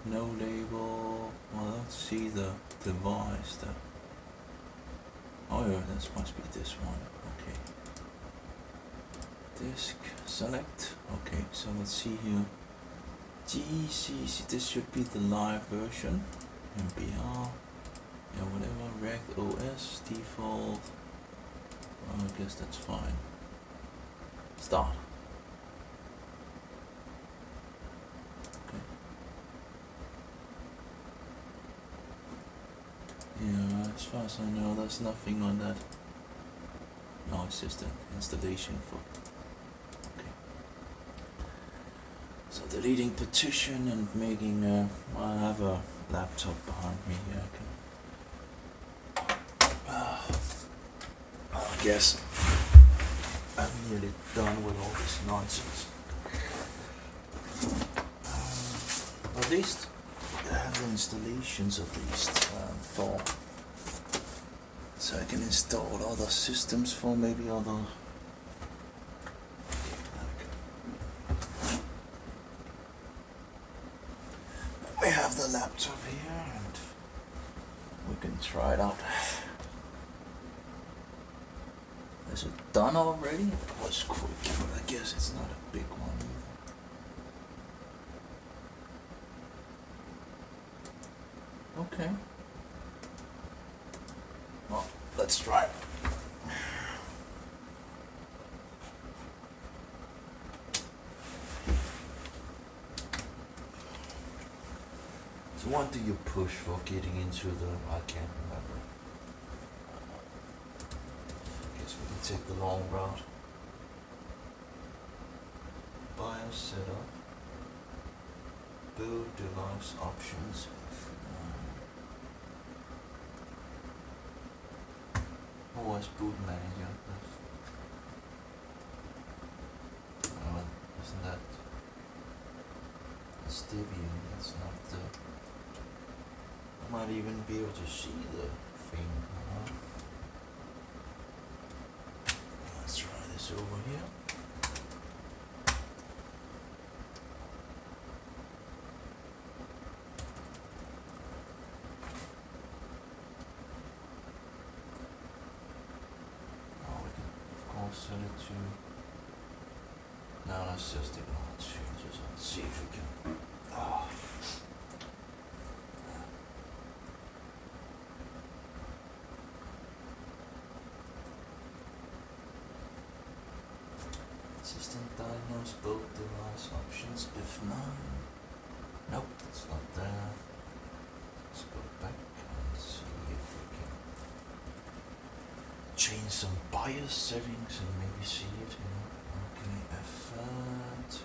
No label. Well, let's see the device. Oh yeah, that must be this one. Okay. Disk select. Okay, so let's see here. GCC. This should be the live version. MBR. Yeah, whatever. ReactOS default. Well, I guess that's fine. Start. Okay. Yeah, as far as I know, there's nothing on that. No, it's just an installation for. Okay. So deleting partition and making. I have a laptop behind me here. I guess I'm nearly done with all this nonsense. At least I have the installations at least for, so I can install other systems for maybe other. We have the laptop here and we can try it out. Is it done already? It was quick, but I guess it's not a big one either. Okay. Well, let's try it. So what do you push for getting into the, I can't remember. We can take the long route. BIOS setup. Boot device options. OS boot manager. Isn't that Debian? That's not the. I might even be able to see the thing. Let's try this over here. Oh, we can of course set it to. Now let's just ignore changes and see if we can. Oh. System diagnose both device options if none. Nope, it's not there. Let's go back and see if we can change some BIOS settings and maybe see it. Okay, F2.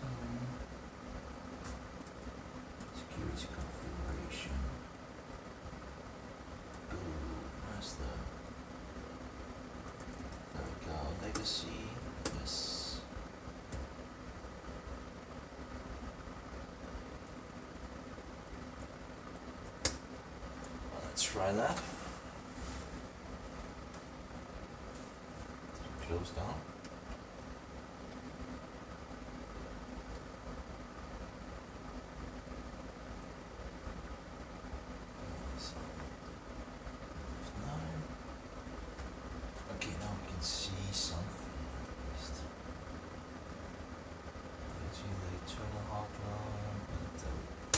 Security configuration. Boom, where's the. There we go, legacy. Yes. Let's try that. Close down. Okay, now we can see something. Turn the hard drive.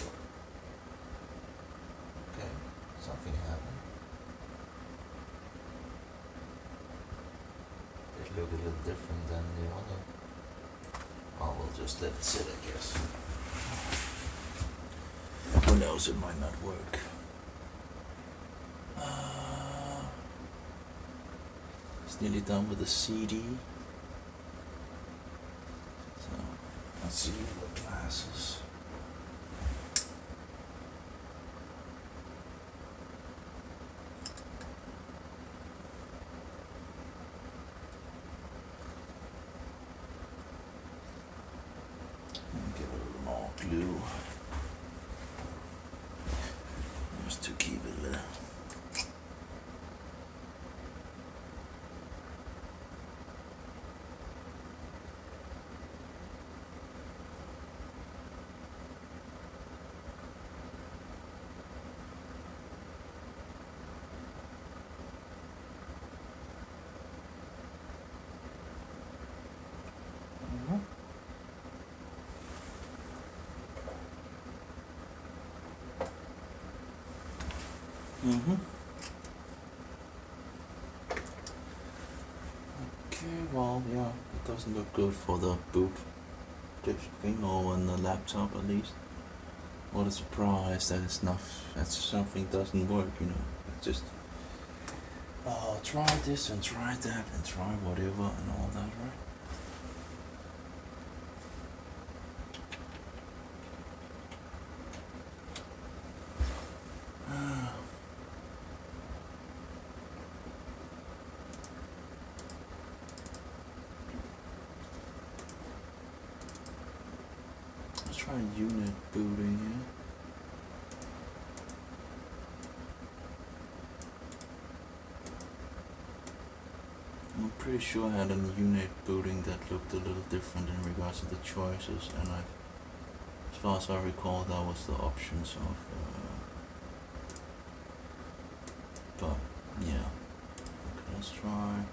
Something happened. It looked a little different than the other. Oh, we'll just let it sit, I guess. Who knows, it might not work. It's nearly done with the CD. So, let's see the glasses. Give it a little more glue. Just to keep it there. Okay, well, yeah, it doesn't look good for the boot disk thing, or on the laptop at least. What a surprise that it's not, that something doesn't work, you know. It's just, try this and try that and try whatever and all that, right? Let's try unit booting here. I'm pretty sure I had a unit booting that looked a little different in regards to the choices, and as far as I recall, that was the options of. But yeah, okay, let's try.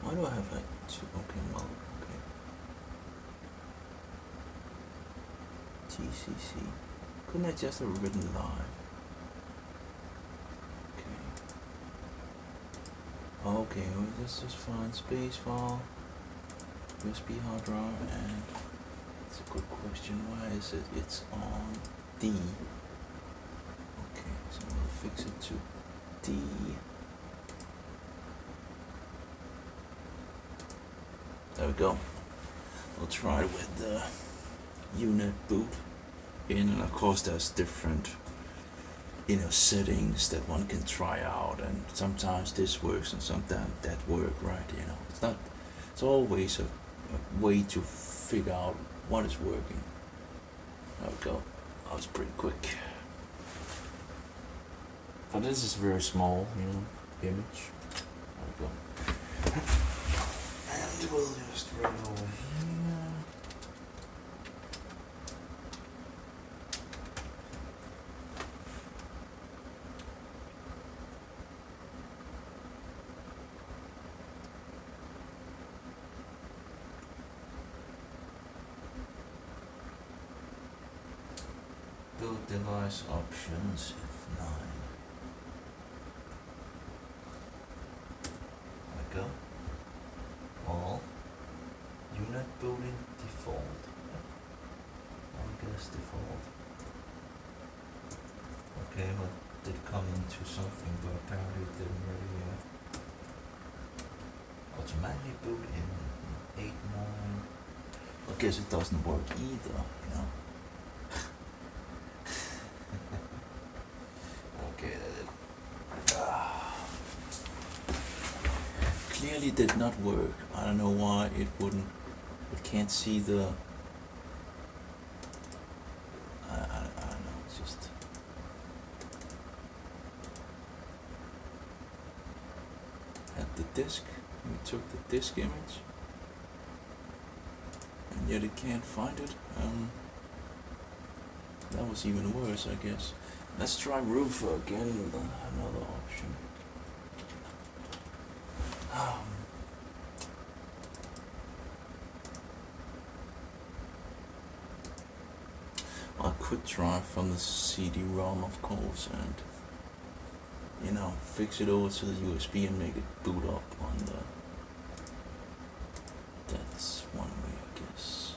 Why do I have like two? Okay, well, okay. TCC. Couldn't I just have written live? Okay. Okay, well, let's just find space file, USB hard drive, and it's a good question. Why is it? It's on D. Okay, so we'll fix it to D. There we go. We'll try with the unit boot in, and of course there's different, you know, settings that one can try out, and sometimes this works and sometimes that work, right? You know, it's always a way to figure out what is working. There we go. That was pretty quick. But this is very small, you know, image. There we go. And we'll just run over here. Build device options F9. There we go. All unit building default. I guess default. Okay, but it did come into something, but apparently it didn't really automatically boot in 8.9. I guess it doesn't work either, you know. Okay, clearly did not work. I don't know why it wouldn't. It can't see the. I don't know. It's just. At the disk, we took the disk image, and yet it can't find it. That was was even worse, I guess. Let's try Roofer again, another option. I could try from the CD-ROM, of course, and fix it over to the USB and make it boot up on the. That's one way, I guess.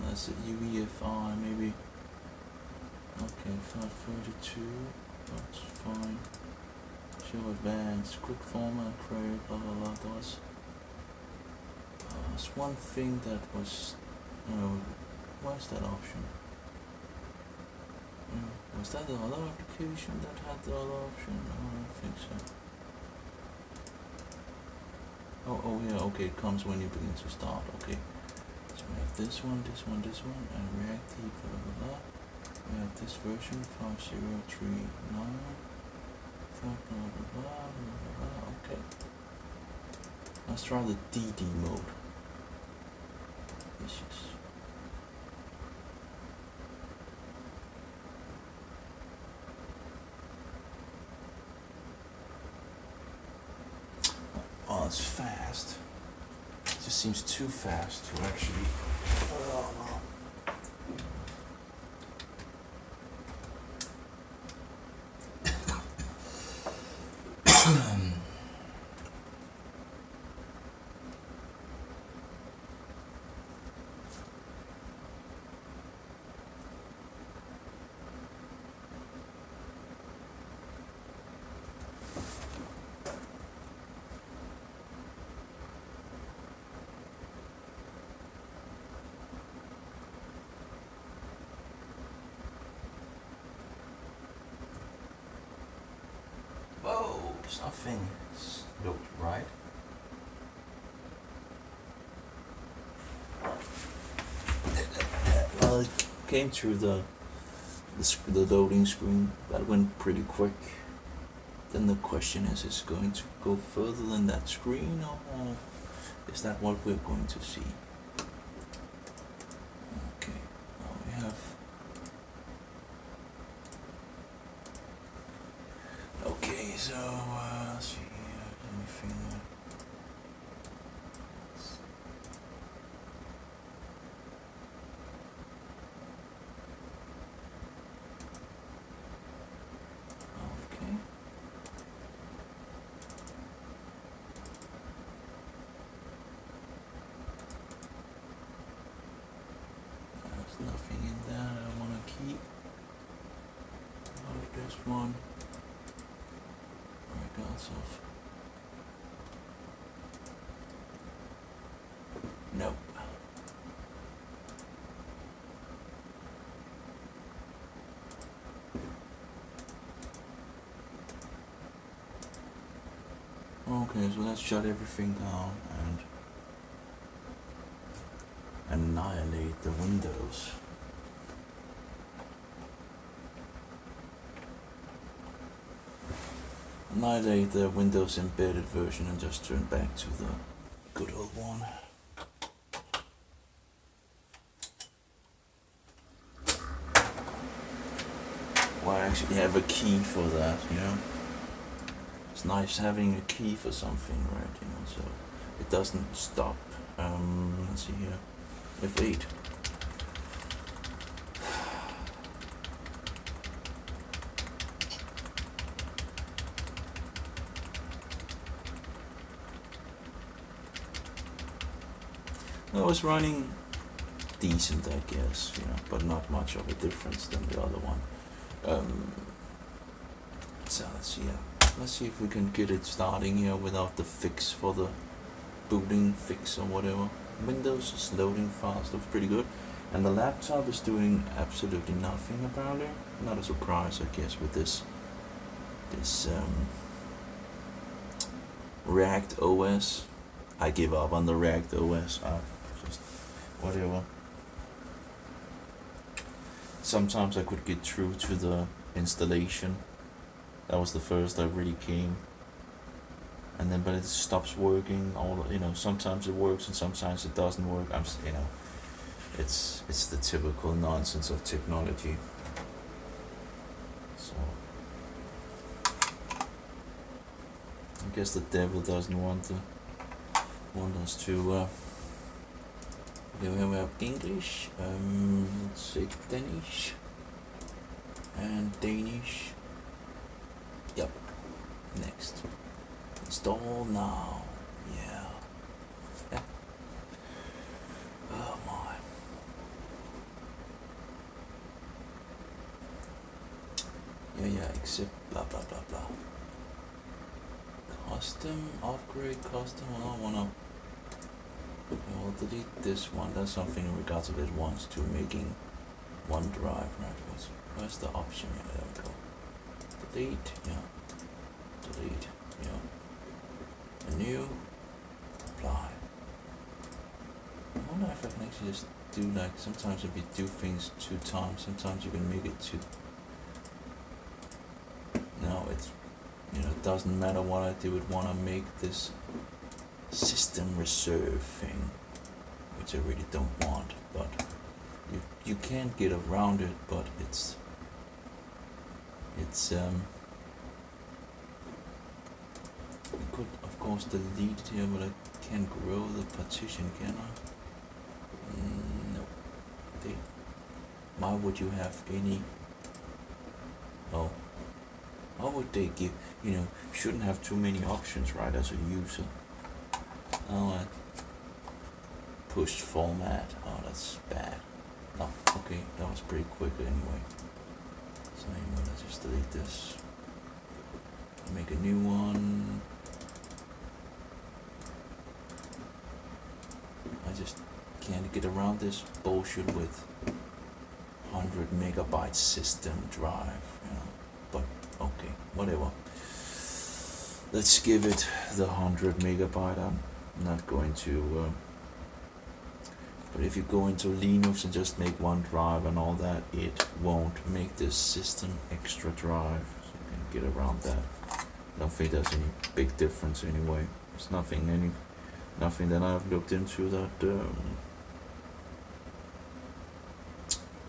That's the UEFI, maybe. Okay, 532, that's fine. Show advanced, quick format, create, blah blah blah, does. There's one thing that was, where's that option? Was that the other application that had the other option? No, I don't think so. Oh yeah, okay, it comes when you begin to start, okay. So we have this one, and React, blah blah blah. We have this version 5039, blah blah blah, okay. Let's try the DD mode. Yes. Oh, it's fast. It just seems too fast to actually. Oh no. Whoa, something looked right. Well, it came through the loading screen. That went pretty quick. Then the question is it going to go further than that screen, or is that what we're going to see? Okay, now we have. Okay, so let's see here, anything. Okay. There's nothing in there I want to keep. This one. Regards of. Nope. Okay, so let's shut everything down and annihilate the windows. Annihilate the Windows embedded version and just turn back to the good old one. Well, I actually have a key for that, It's nice having a key for something, right, so it doesn't stop. Let's see here. F8. Well, it was running decent, I guess, but not much of a difference than the other one. So let's see if we can get it starting here without the fix for the booting fix or whatever. Windows is loading fast, looks pretty good, and the laptop is doing absolutely nothing apparently. Not a surprise, I guess, with this ReactOS. I give up on the ReactOS. Just whatever. Sometimes I could get through to the installation That was the first that really came. And then, but it stops working. All sometimes it works and sometimes it doesn't work. It's the typical nonsense of technology. So I guess the devil doesn't want us to. We have English, let's say Danish, and Danish. Yep. Next. Install now. Yeah. Oh my. Yeah, except blah blah blah blah. Custom, upgrade, custom, I wanna. I'll delete this one. That's something in regards to it wants to making OneDrive, right? Where's the option here? There we go. Delete, yeah. Delete, yeah. New, apply. I wonder if I can actually just do like, sometimes if you do things 2 times, sometimes you can make it to. No, it's, it doesn't matter what I do, it wanna make this system reserve thing, which I really don't want, but you can't get around it, but it's I could of course delete it here, but I can't grow the partition, can I? No. Why would you have any? Oh, why would they give? Shouldn't have too many options, right? As a user. Oh, I pushed format. Oh, that's bad. Oh, okay, that was pretty quick anyway. So anyway, let's just delete this. Make a new one. I just can't get around this bullshit with 100 megabyte system drive, But okay, whatever. Let's give it the 100 megabyte. I'm not going to. But if you go into Linux and just make one drive and all that, it won't make this system extra drive. So you can get around that. I don't think there's any big difference anyway. There's nothing that I've looked into that.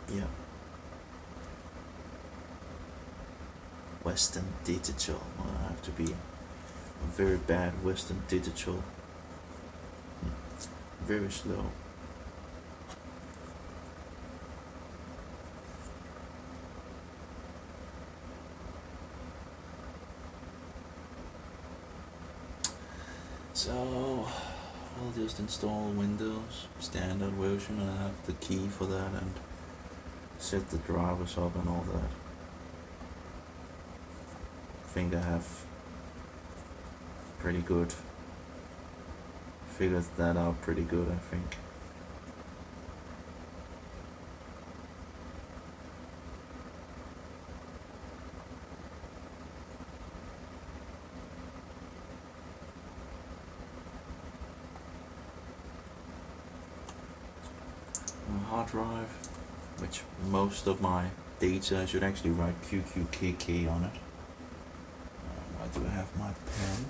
Yeah. Western Digital. Well, I have to be a very bad Western Digital. Very slow. So I'll just install Windows standard version, and I have the key for that, and set the drivers up and all that. I think I have pretty good figured that out pretty good, I think. Hard drive, which most of my data, I should actually write QQKK on it. I do have my pen.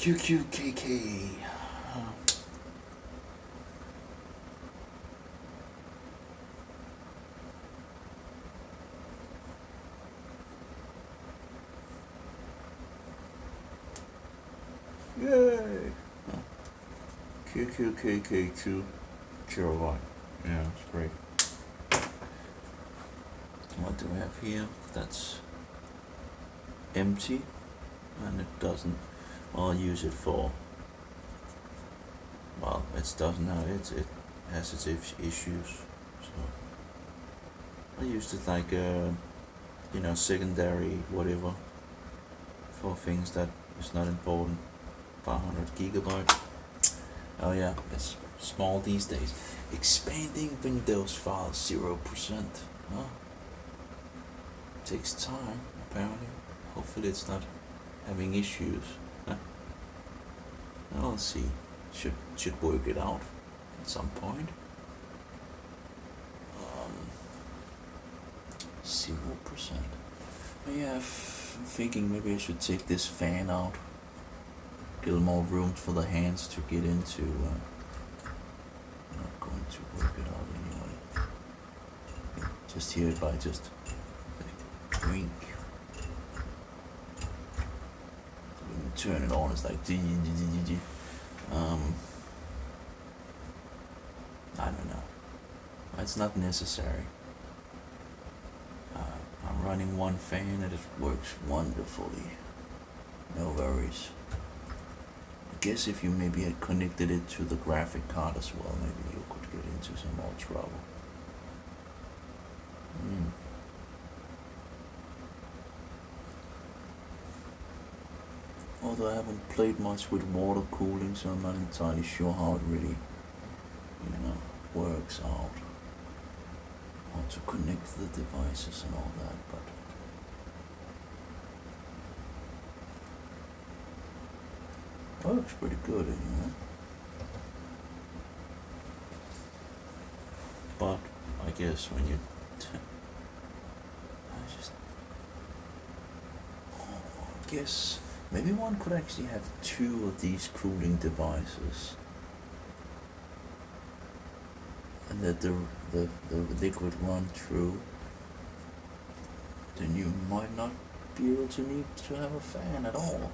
QQKK. Yay! QQKK2 kilobyte. Yeah, it's great. what do we have here? That's empty, and it doesn't. Well, I'll use it for. Well, it doesn't have it. It has its issues, so I used it like a, secondary whatever for things that is not important. 500 gigabyte. Oh yeah, it's small these days. Expanding Windows files 0%. Well, takes time apparently. Hopefully it's not having issues. I'll see. Should work it out at some point. 0%. Yeah, I'm thinking maybe I should take this fan out. Get more room for the hands to get into. I'm not going to work it out anyway. Just here by just drink. So when you turn it on, it's like I don't know. It's not necessary. I'm running one fan and it works wonderfully. No worries. I guess if you maybe had connected it to the graphic card as well, maybe you could get into some more trouble. Although I haven't played much with water cooling, so I'm not entirely sure how it really, works out. How to connect the devices and all that, but works pretty good anyway. But I guess when you I guess maybe one could actually have two of these cooling devices, and let the liquid run through. Then you might not be able to need to have a fan at all.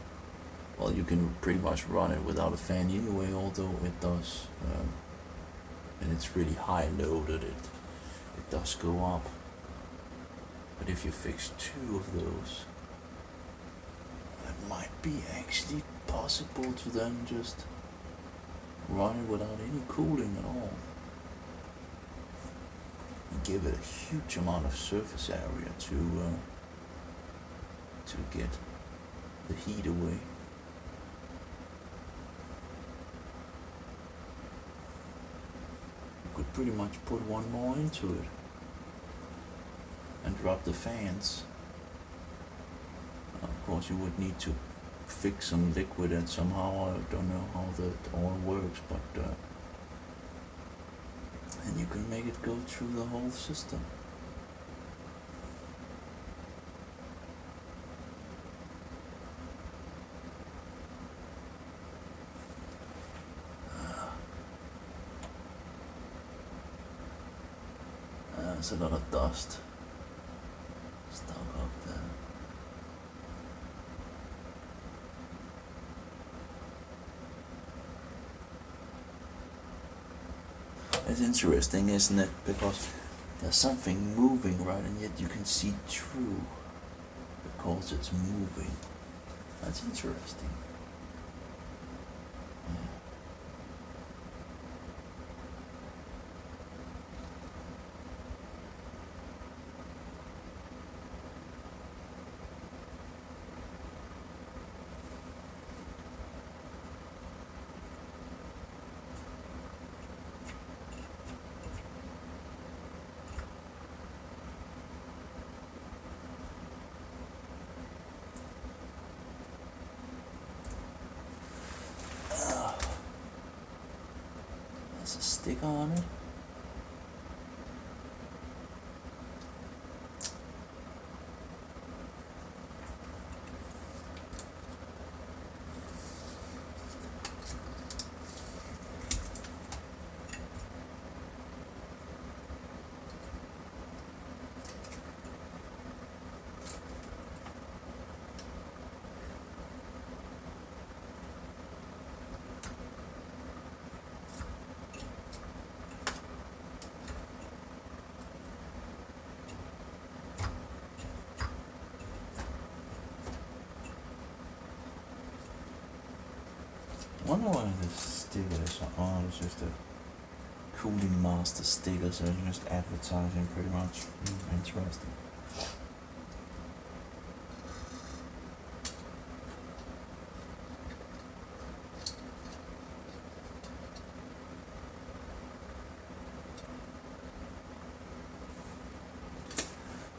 Well, you can pretty much run it without a fan anyway, although it does, and it's really high loaded, it does go up. But if you fix two of those, it might be actually possible to then just run it without any cooling at all. And give it a huge amount of surface area to get the heat away. You could pretty much put one more into it and drop the fans. Of course, you would need to fix some liquid and somehow, I don't know how that all works, but and you can make it go through the whole system. There's a lot of dust stuck up there. It's interesting, isn't it? Because there's something moving, right? And yet you can see through because it's moving. That's interesting. There's a sticker on it. don't know why this sticker is on. It's just a Cooling Master sticker, so it's just advertising pretty much. Interesting.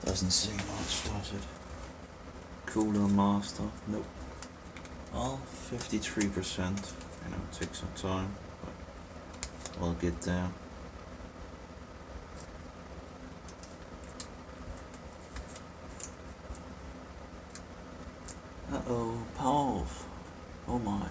Doesn't say much, does it? Cooler Master, nope. Well, 53%, takes some time, but we'll get there. Uh-oh, power off. Oh my.